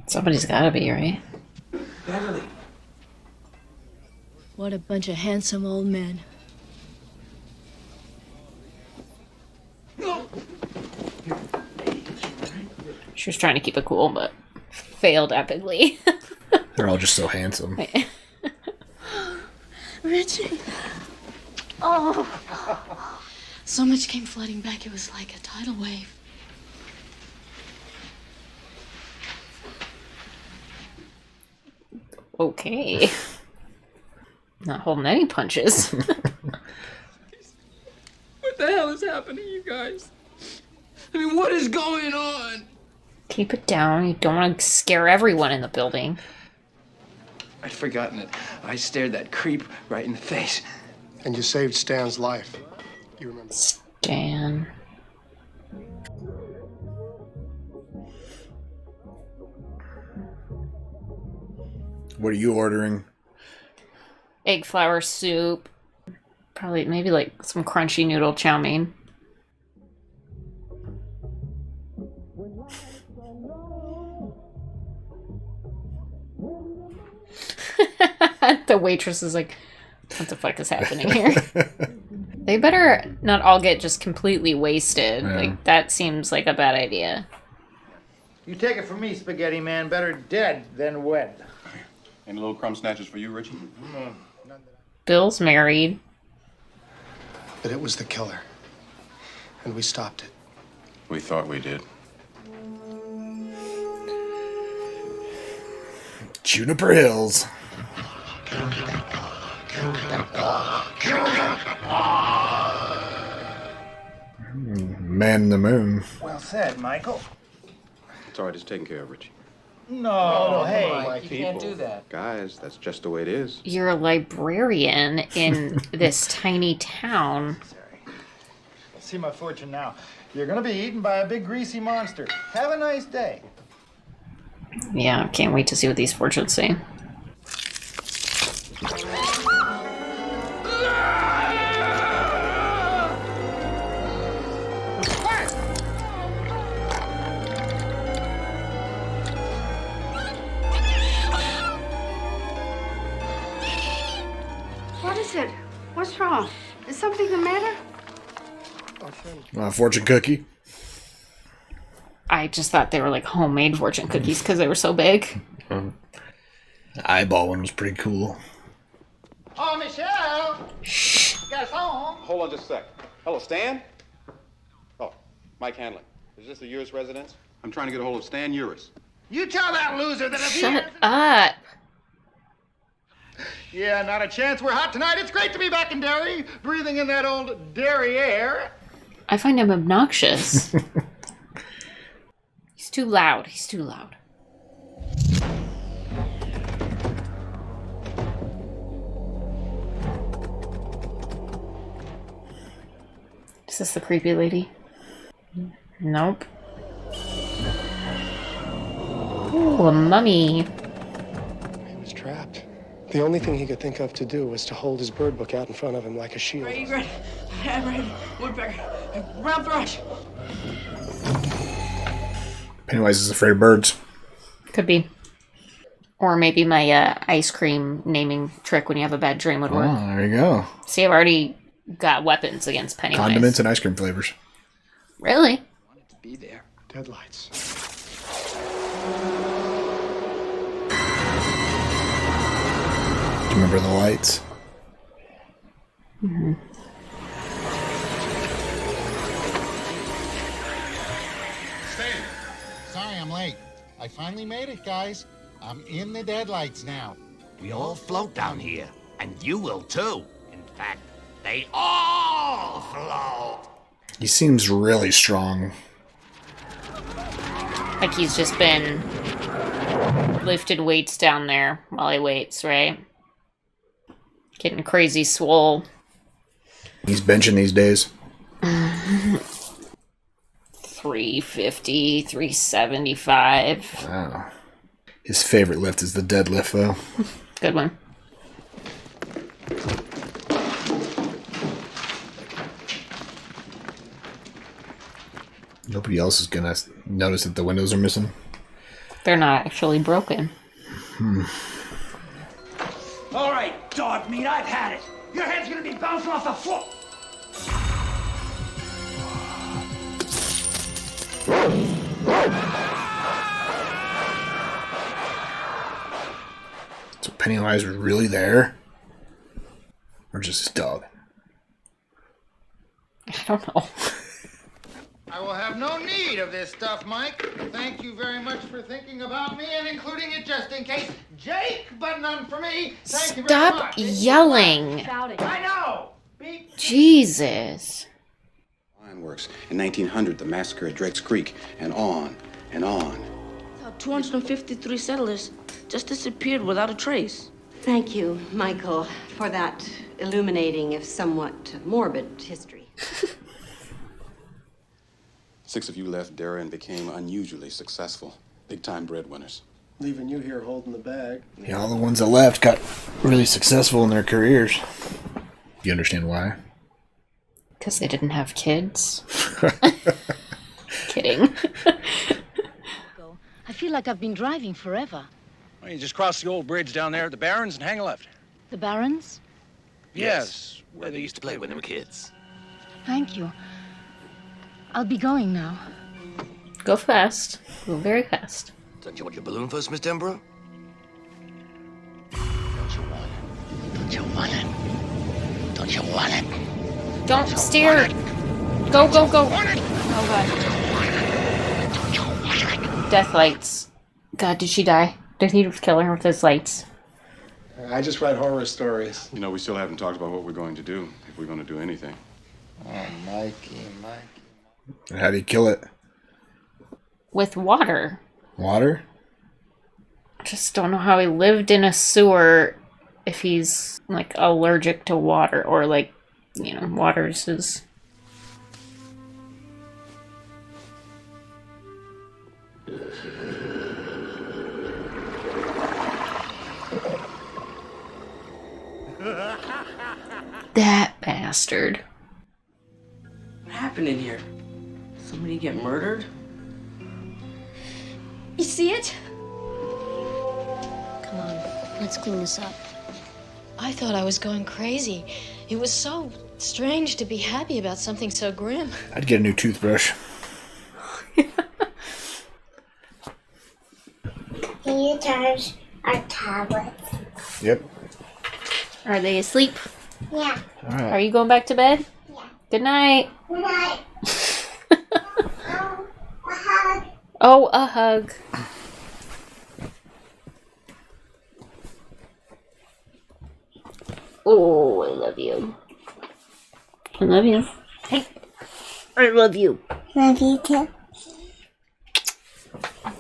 Somebody's gotta be, right? Beverly. What a bunch of handsome old men. She was trying to keep it cool, but failed epically. They're all just so handsome. Richie. Oh. So much came flooding back, it was like a tidal wave. Okay. Not holding any punches. What the hell is happening, you guys? I mean, what is going on? Keep it down. You don't want to scare everyone in the building. I'd forgotten it. I stared that creep right in the face. And you saved Stan's life. You remember? Stan. What are you ordering? Egg flour soup. Probably, maybe like some crunchy noodle chow mein. The waitress is like, what the fuck is happening here? They better not all get just completely wasted. Yeah. Like, that seems like a bad idea. You take it from me, Spaghetti Man, better dead than wed. Any little crumb snatches for you, Richie? Bill's married. But it was the killer. And we stopped it. We thought we did. Juniper Hills. Man in the Moon. Well said, Michael. It's all right, it's taken care of, Richie. No, hey, Mike, you can't do that. Guys, that's just the way it is. You're a librarian in this tiny town. See my fortune now. You're gonna be eaten by a big greasy monster. Have a nice day. Yeah, can't wait to see what these fortunes say. What is it? What's wrong? Is something the matter? Fortune cookie. I just thought they were like homemade fortune cookies because they were so big. The eyeball one was pretty cool. Oh, Michelle! Shh. You guys home? Hold on just a sec. Hello, Stan? Oh, Mike Hanlon. Is this the Uris residence? I'm trying to get a hold of Stan Uris. You tell that loser that if Shut up. Yeah, not a chance. We're hot tonight. It's great to be back in Derry, breathing in that old Derry air. I find him obnoxious. He's too loud. He's too loud. Is this the creepy lady? Nope. Ooh, a mummy. He was trapped. The only thing he could think of to do was to hold his bird book out in front of him like a shield. Ready. Woodpecker. Brown thrush. Pennywise is afraid of birds. Could be. Or maybe my ice cream naming trick when you have a bad dream would work. Oh, there you go. See, I've already got weapons against Pennywise. Condiments and ice cream flavors. Really? To be there. Deadlights. Do you remember the lights? Mm-hmm. Stan, sorry I'm late. I finally made it, guys. I'm in the deadlights now. We all float down here, and you will too. In fact, they all float. He seems really strong. Like he's just been lifted weights down there while he waits, right? Getting crazy swole. He's benching these days. 350, 375. Wow. His favorite lift is the deadlift, though. Good one. Nobody else is gonna notice that the windows are missing. They're not actually broken. All right, dog meat, I've had it. Your head's gonna be bouncing off the floor. So Pennywise was really there? Or just his dog? I don't know. I will have no need of this stuff, Mike. Thank you very much for thinking about me and including it just in case. Jake, but none for me. Thank you very Stop much. yelling. I know. Jesus. Ironworks. In 1900, the massacre at Drake's Creek, and on and on. 253 settlers just disappeared without a trace. Thank you, Michael, for that illuminating, if somewhat morbid, history. 6 of you left Dara and became unusually successful. Big-time breadwinners. Leaving you here holding the bag. Yeah, all the ones that left got really successful in their careers. You understand why? Because they didn't have kids. Kidding. I feel like I've been driving forever. Well, you just cross the old bridge down there at the Barrens and hang a left. The Barrens? Yes, where they used to play when they were kids. Thank you. I'll be going now. Go fast. Go very fast. Don't you want your balloon first, Miss Denborough? Don't you want it? Don't you want it? Don't you want it? Don't steer. Go, go, go. Oh, God. Death lights. God, did she die? Did he kill her with his lights? I just write horror stories. You know, we still haven't talked about what we're going to do, if we're going to do anything. Oh, Mikey. How do you kill it? With water. Water? I just don't know how he lived in a sewer if he's, like, allergic to water. Or, like, you know, water's his... That bastard. What happened in here? Somebody get murdered? You see it? Come on, let's clean this up. I thought I was going crazy. It was so strange to be happy about something so grim. I'd get a new toothbrush. Can you charge our tablets? Yep. Are they asleep? Yeah. All right. Are you going back to bed? Yeah. Good night. Good night. A hug. Oh, a hug. Oh, I love you. I love you. Hey, I love you. Love you too.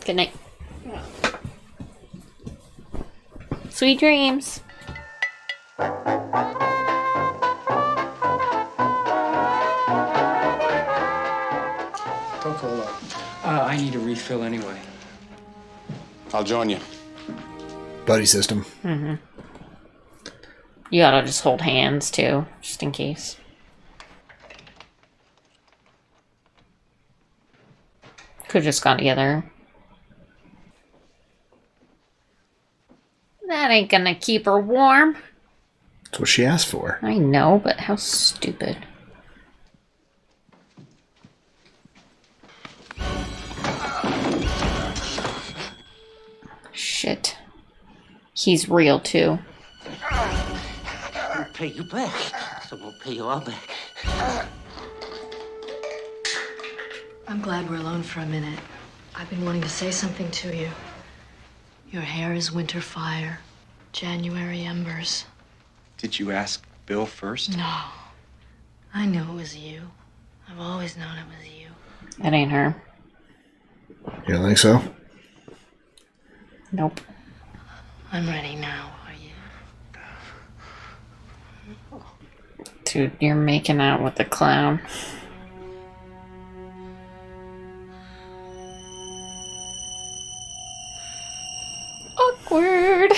Good night. Sweet dreams. Don't go alone. I need a refill anyway. I'll join you. Buddy system. Mm-hmm. You gotta just hold hands, too, just in case. Could've just gone together. ain't gonna keep her warm. That's what she asked for. I know, but how stupid. Shit. He's real, too. I'll pay you back. So we'll pay you all back. I'm glad we're alone for a minute. I've been wanting to say something to you. Your hair is winter fire, January embers. Did you ask Bill first? No. I knew it was you. I've always known it was you. That ain't her. You don't think so? Nope. I'm ready now, are you? Dude, you're making out with the clown. Awkward.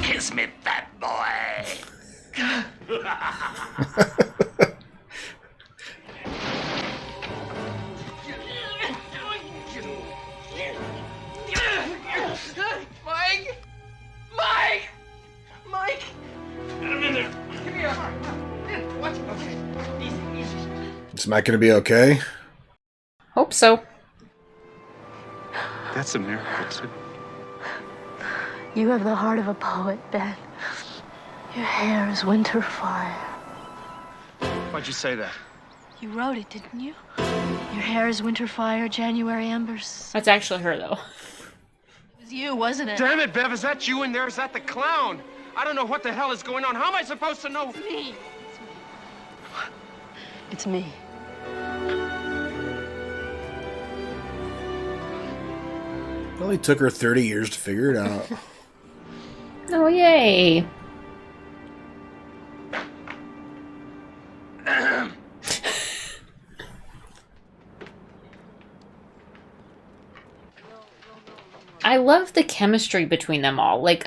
Kiss me, fat boy. Mike! Mike! Mike! Get him in there. Give me a heart. What? Okay. Easy. Is Mike gonna be okay? Hope so. That's a miracle, too. You have the heart of a poet, Ben. Your hair is winter fire. Why'd you say that? You wrote it, didn't you? Your hair is winter fire, January embers. That's actually her, though. It was you, wasn't it? Damn it, Bev, is that you in there? Is that the clown? I don't know what the hell is going on. How am I supposed to know? It's me. It's me. It only took her 30 years to figure it out. Oh, yay. I love the chemistry between them all. Like,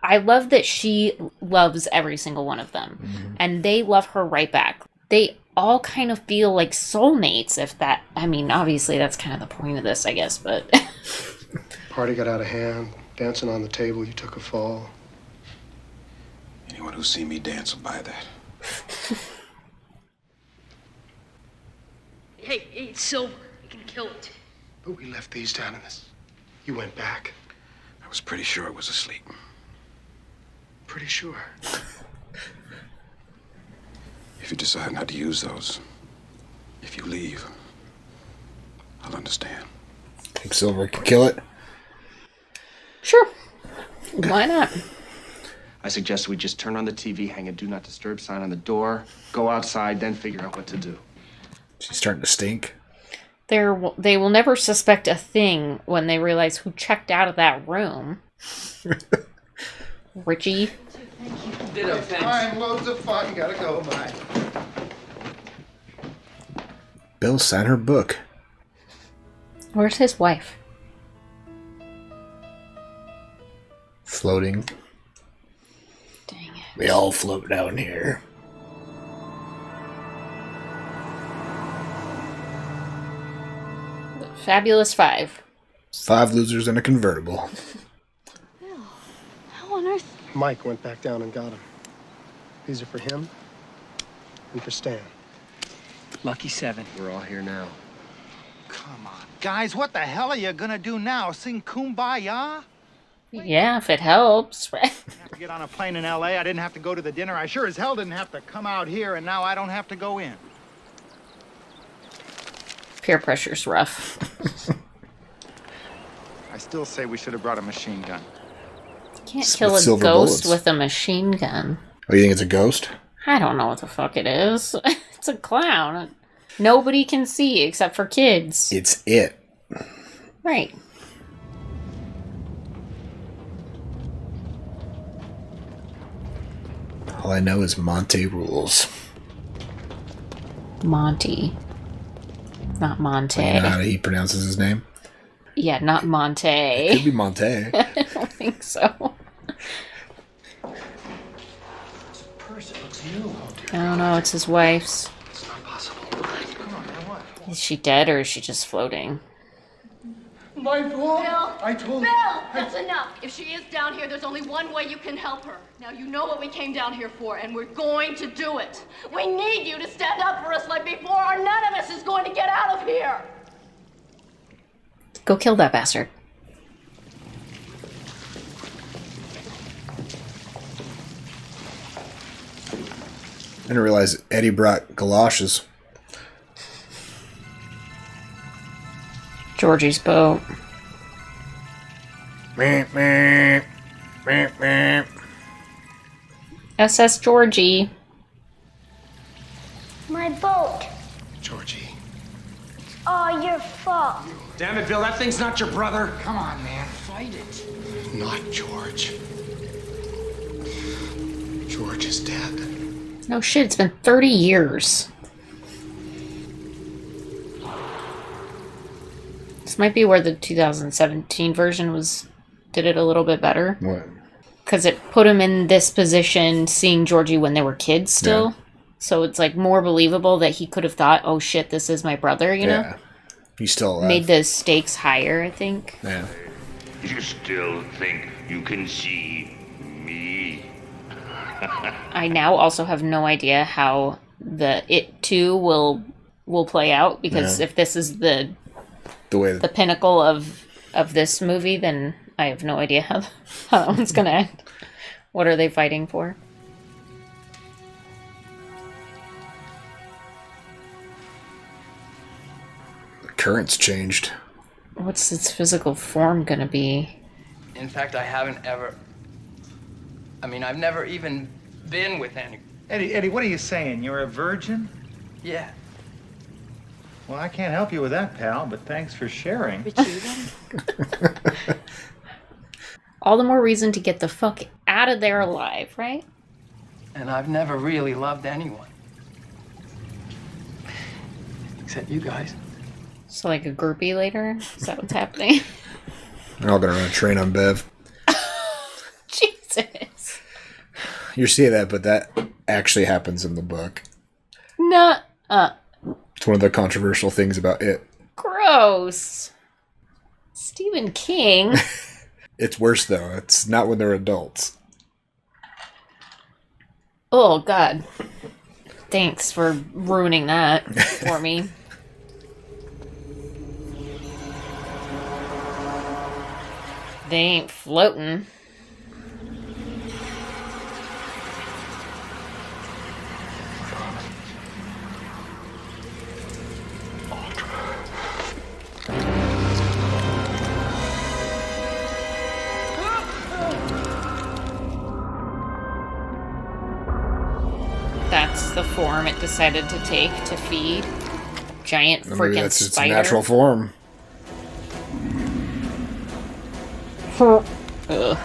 I love that she loves every single one of them. Mm-hmm. And they love her right back. They all kind of feel like soulmates, if that... I mean, obviously, that's kind of the point of this, I guess, but... Party got out of hand. Dancing on the table, you took a fall. Anyone who's seen me dance will buy that. Hey, it's silver. You can kill it. But we left these down in this. You went back. I was pretty sure it was asleep. Pretty sure. If you decide not to use those, if you leave, I'll understand. Think Silver can kill it? Sure. Why not? I suggest we just turn on the TV, hang a do not disturb sign on the door, go outside, then figure out what to do. She's starting to stink. They will never suspect a thing when they realize who checked out of that room. Richie. Ditto, thanks. Loads of fun. Gotta go, bye. Bill signed her book. Where's his wife? Floating. Dang it. We all float down here. The Fabulous Five. 5 losers in a convertible. How on earth? Mike went back down and got him. These are for him and for Stan. Lucky 7. We're all here now. Come on, guys, what the hell are you gonna do now? Sing Kumbaya? Yeah, if it helps, right? I have to get on a plane in L.A. I didn't have to go to the dinner. I sure as hell didn't have to come out here, and now I don't have to go in. Peer pressure's rough. I still say we should have brought a machine gun. You can't kill a ghost bullets. with a machine gun. Oh, you think it's a ghost? I don't know what the fuck it is. It's a clown. Nobody can see except for kids. It's it. Right. All I know is Monte rules. Monty. Not Monte. You know how he pronounces his name? Yeah, not Monte. It could be Monte. I don't think so. Purse, it looks new. I don't know, it's his wife's. It's not possible. Come on, now what? Is she dead or is she just floating? My fault. Bill! I told Bill! That's enough. If she is down here, there's only one way you can help her. Now, you know what we came down here for, and we're going to do it. We need you to stand up for us like before, or none of us is going to get out of here. Go kill that bastard. I didn't realize Eddie brought galoshes. Georgie's boat. SS Georgie. My boat. Georgie. Oh, your fault. Damn it, Bill, that thing's not your brother. Come on, man, fight it. Not George. George is dead. No shit, it's been 30 years. This might be where the 2017 version did it a little bit better. What? Because it put him in this position seeing Georgie when they were kids still. Yeah. So it's like more believable that he could have thought, oh shit, this is my brother, you know? He's still alive. Made the stakes higher, I think. Yeah. You still think you can see me? I now also have no idea how the It 2 will play out, because if this is the pinnacle of this movie, then I have no idea how that one's gonna end. What are they fighting for? The current's changed. What's its physical form gonna be? In fact, I haven't ever... I mean, I've never even been with any... Eddie, what are you saying? You're a virgin? Yeah. Well, I can't help you with that, pal, but thanks for sharing. All the more reason to get the fuck out of there alive, right? And I've never really loved anyone. Except you guys. So like a groupie later? Is that what's happening? They're all gonna run a train on Bev. Jesus. You're seeing that, but that actually happens in the book. Nuh. It's one of the controversial things about it. Gross. Stephen King. It's worse, though. It's not when they're adults. Oh, God. Thanks for ruining that for me. They ain't floating. That's the form it decided to take to feed. Giant Maybe freaking that's its spider. natural form. Ugh.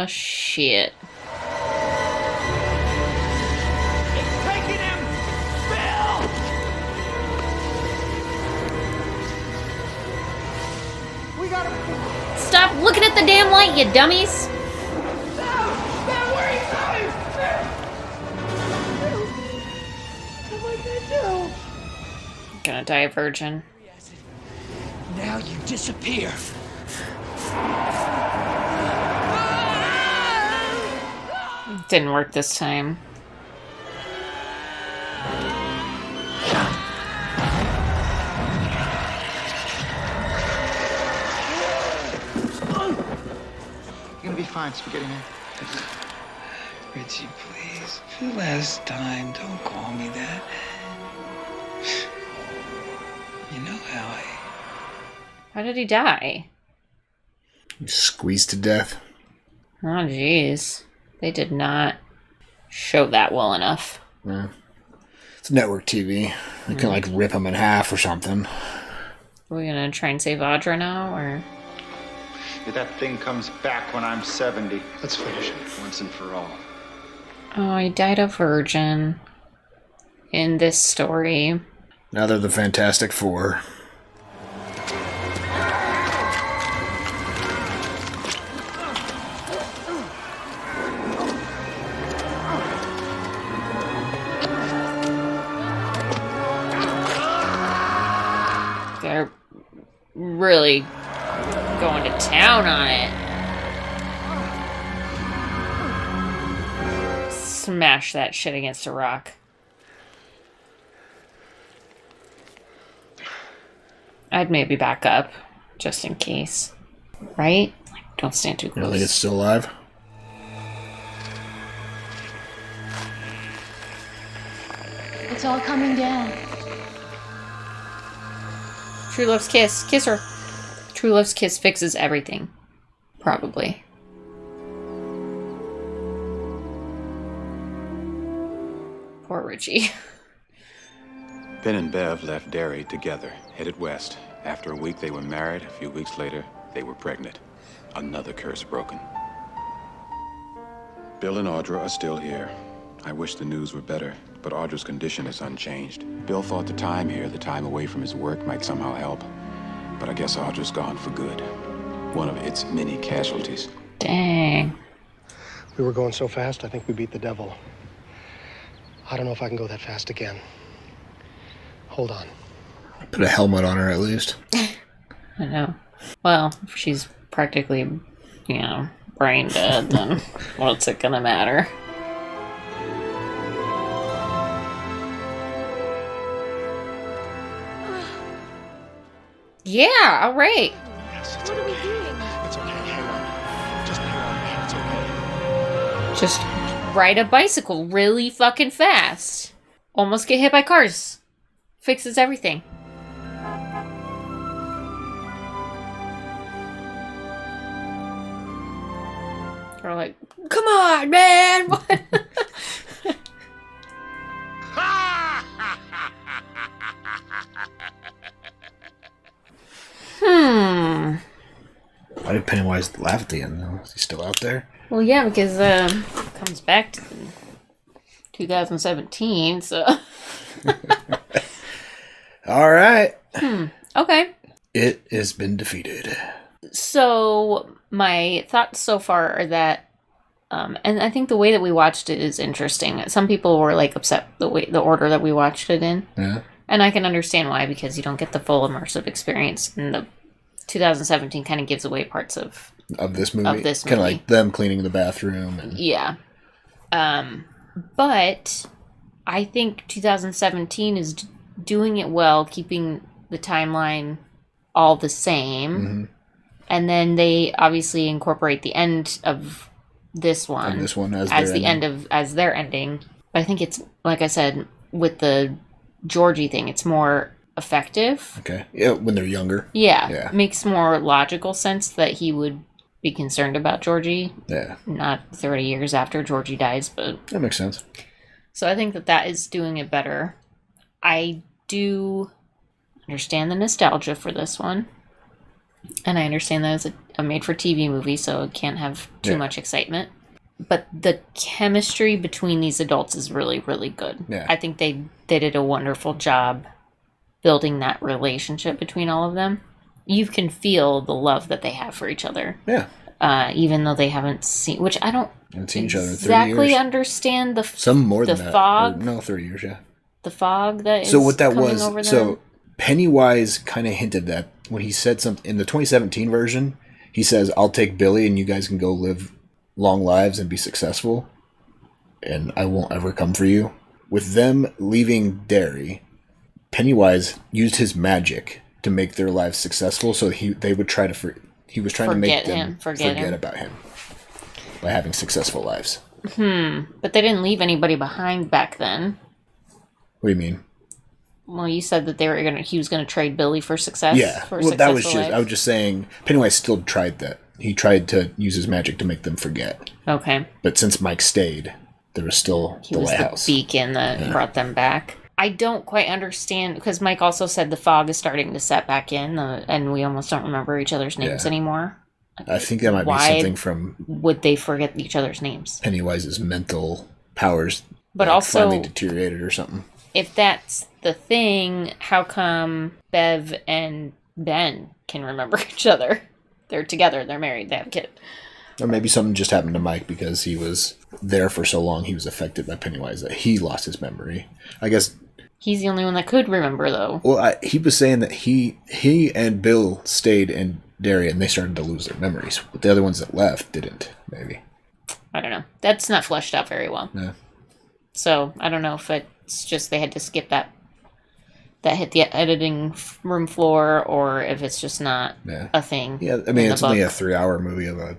Shit. Taking him! Bill! We gotta... Stop looking at the damn light, you dummies! Where are you going? What am I gonna do? Gonna die a virgin. Now you disappear. Didn't work this time. You're gonna be fine, Spaghetti Man. Richie, please. For the last time, don't call me that. You know how How did he die? Squeezed to death. Oh, jeez. They did not show that well enough. Yeah. It's network TV. You can like rip him in half or something. Are we gonna try and save Audra now, or? If that thing comes back when I'm 70. Let's finish it once and for all. Oh, he died a virgin. in this story. Now they're the Fantastic Four. They're really going to town on it. Smash that shit against a rock. I'd maybe back up, just in case. Right? Like, don't stand too close. Really, it's still alive? It's all coming down. True Love's Kiss. Kiss her. True Love's Kiss fixes everything. Probably. Poor Richie. Ben and Bev left Derry together, headed west. After a week, they were married. A few weeks later, they were pregnant. Another curse broken. Bill and Audra are still here. I wish the news were better, but Audra's condition is unchanged. Bill thought the time here, the time away from his work, might somehow help. But I guess Audra's gone for good. One of its many casualties. Dang. We were going so fast, I think we beat the devil. I don't know if I can go that fast again. Hold on. Put a helmet on her at least. I know. Well, if she's practically, brain dead, then what's it gonna matter? Yeah, alright. What are we doing? It's okay, hang on. Just hang on, man. It's okay. Just ride a bicycle really fucking fast. Almost get hit by cars. Fixes everything. They're like, come on, man! What? Why did Pennywise laugh at the end, though? Is he still out there? Well, yeah, because it comes back to 2017, so... All right. Okay. It has been defeated. So, my thoughts so far are that, and I think the way that we watched it is interesting. Some people were, like, upset the order that we watched it in. Yeah. And I can understand why, because you don't get the full immersive experience, and the 2017 kind of gives away parts of this movie. Kind of like them cleaning the bathroom. And... Yeah. But I think 2017 is doing it well, keeping the timeline all the same. Mm-hmm. And then they obviously incorporate the end of this one. And this one as their ending. But I think it's, like I said, with the Georgie thing, it's more effective. Okay. Yeah, when they're younger. Yeah. Makes more logical sense that he would be concerned about Georgie. Yeah. Not 30 years after Georgie dies, but... That makes sense. So I think that is doing it better. I do understand the nostalgia for this one. And I understand that it's a made-for-TV movie, so it can't have too much excitement. But the chemistry between these adults is really, really good. Yeah. I think they did a wonderful job building that relationship between all of them. You can feel the love that they have for each other. Yeah. Even though they haven't seen... Which I don't seen each other in 30 exactly years. understand the... Some more than the that. fog. No, 30 years, yeah. The fog that is so what that coming was, over them. so Pennywise kind of hinted that when he said something in the 2017 version, he says, I'll take Billy and you guys can go live long lives and be successful and I won't ever come for you. With them leaving Derry, Pennywise used his magic to make their lives successful, so they would try to he was trying to make them forget about him by having successful lives. But they didn't leave anybody behind back then. What do you mean? Well, you said that he was gonna trade Billy for success. Yeah. For Well, that was successful just life. I was just saying Pennywise still tried that. He tried to use his magic to make them forget. Okay. But since Mike stayed, there was still He the was lighthouse. the beacon that brought them back. I don't quite understand, because Mike also said the fog is starting to set back in, and we almost don't remember each other's names anymore. I think that might be something from would they forget each other's names? Pennywise's mental powers But also finally deteriorated or something. if that's the thing, how come Bev and Ben can remember each other? They're together, they're married, they have a kid. Or maybe something just happened to Mike because he was there for so long, he was affected by Pennywise that he lost his memory. I guess... He's the only one that could remember, though. Well, he was saying that he and Bill stayed in Derry and they started to lose their memories. But the other ones that left didn't, maybe. I don't know. That's not fleshed out very well. Yeah. So, I don't know if it's just they had to skip that hit the editing room floor, or if it's just not a thing. Yeah, I mean, it's only a 3-hour movie of a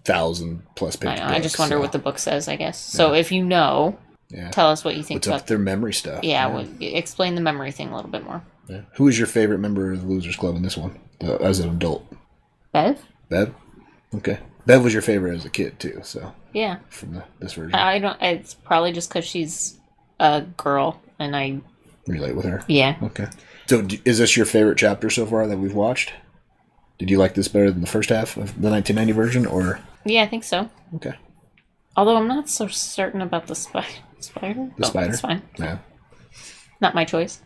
1,000+ page book. I just wonder what the book says, I guess. So, if you know, tell us what you think What's up with their memory stuff. Yeah, well, explain the memory thing a little bit more. Yeah. Who was your favorite member of the Losers Club in this one, as an adult? Bev? Bev? Okay. Bev was your favorite as a kid, too, so... Yeah. From this version. It's probably just because she's a girl, and I... relate with her? Yeah. Okay. So, is this your favorite chapter so far that we've watched? Did you like this better than the first half of the 1990 version, or...? Yeah, I think so. Okay. Although I'm not so certain about the spider. The spider? That's fine. Yeah. Not my choice.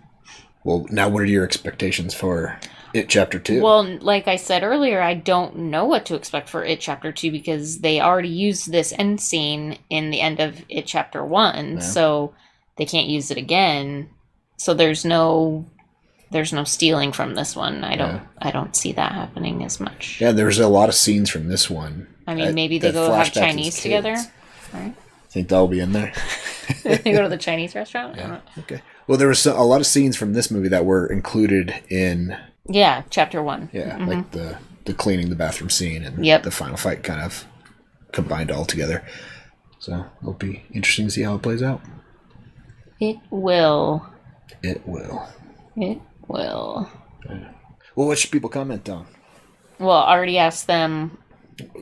Well, now what are your expectations for It Chapter 2? Well, like I said earlier, I don't know what to expect for It Chapter 2 because they already used this end scene in the end of It Chapter 1, so they can't use it again. So there's no stealing from this one. I don't see that happening as much. Yeah, there's a lot of scenes from this one. I mean, maybe they go have Chinese together. Right? Think that'll be in there? They go to the Chinese restaurant? Yeah. Okay. Well, there was a lot of scenes from this movie that were included in... Yeah, Chapter 1. Yeah, like the cleaning the bathroom scene and the final fight kind of combined all together. So it'll be interesting to see how it plays out. It will. It will. It will. Yeah. Well, what should people comment on? Well, I already asked them...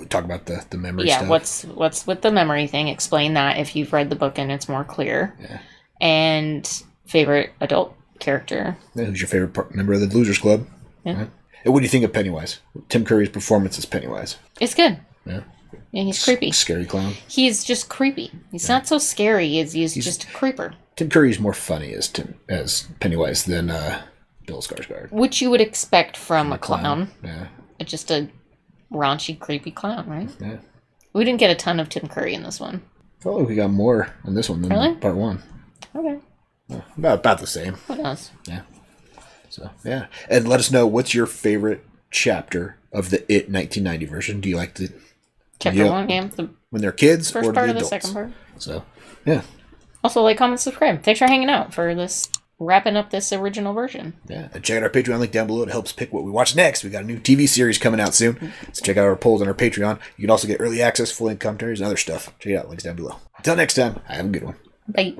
Talk about the memory stuff. Yeah, what's with the memory thing? Explain that if you've read the book and it's more clear. Yeah. And favorite adult character. Yeah, who's your favorite member of the Losers Club? Yeah. Right. And what do you think of Pennywise? Tim Curry's performance as Pennywise. It's good. Yeah. Yeah, he's creepy. Scary clown. He's just creepy. He's not so scary. He's just a creeper. Tim Curry's more funny as Pennywise than Bill Skarsgård. Which you would expect from a clown. Yeah. Just a raunchy, creepy clown, right? Yeah. We didn't get a ton of Tim Curry in this one. I felt like we got more in this one than part 1. Okay. About the same. What else? Yeah. So, yeah. And let us know, what's your favorite chapter of the It 1990 version? Do you like the... Chapter 1, yeah. When they're kids first or part the of the adults? second part. So, yeah. Also, like, comment, subscribe. Thanks for hanging out for this, wrapping up this original version. Yeah. And check out our Patreon link down below. It helps pick what we watch next. We got a new TV series coming out soon. So check out our polls on our Patreon. You can also get early access, full-length commentaries, and other stuff. Check it out. Links down below. Until next time, have a good one. Bye.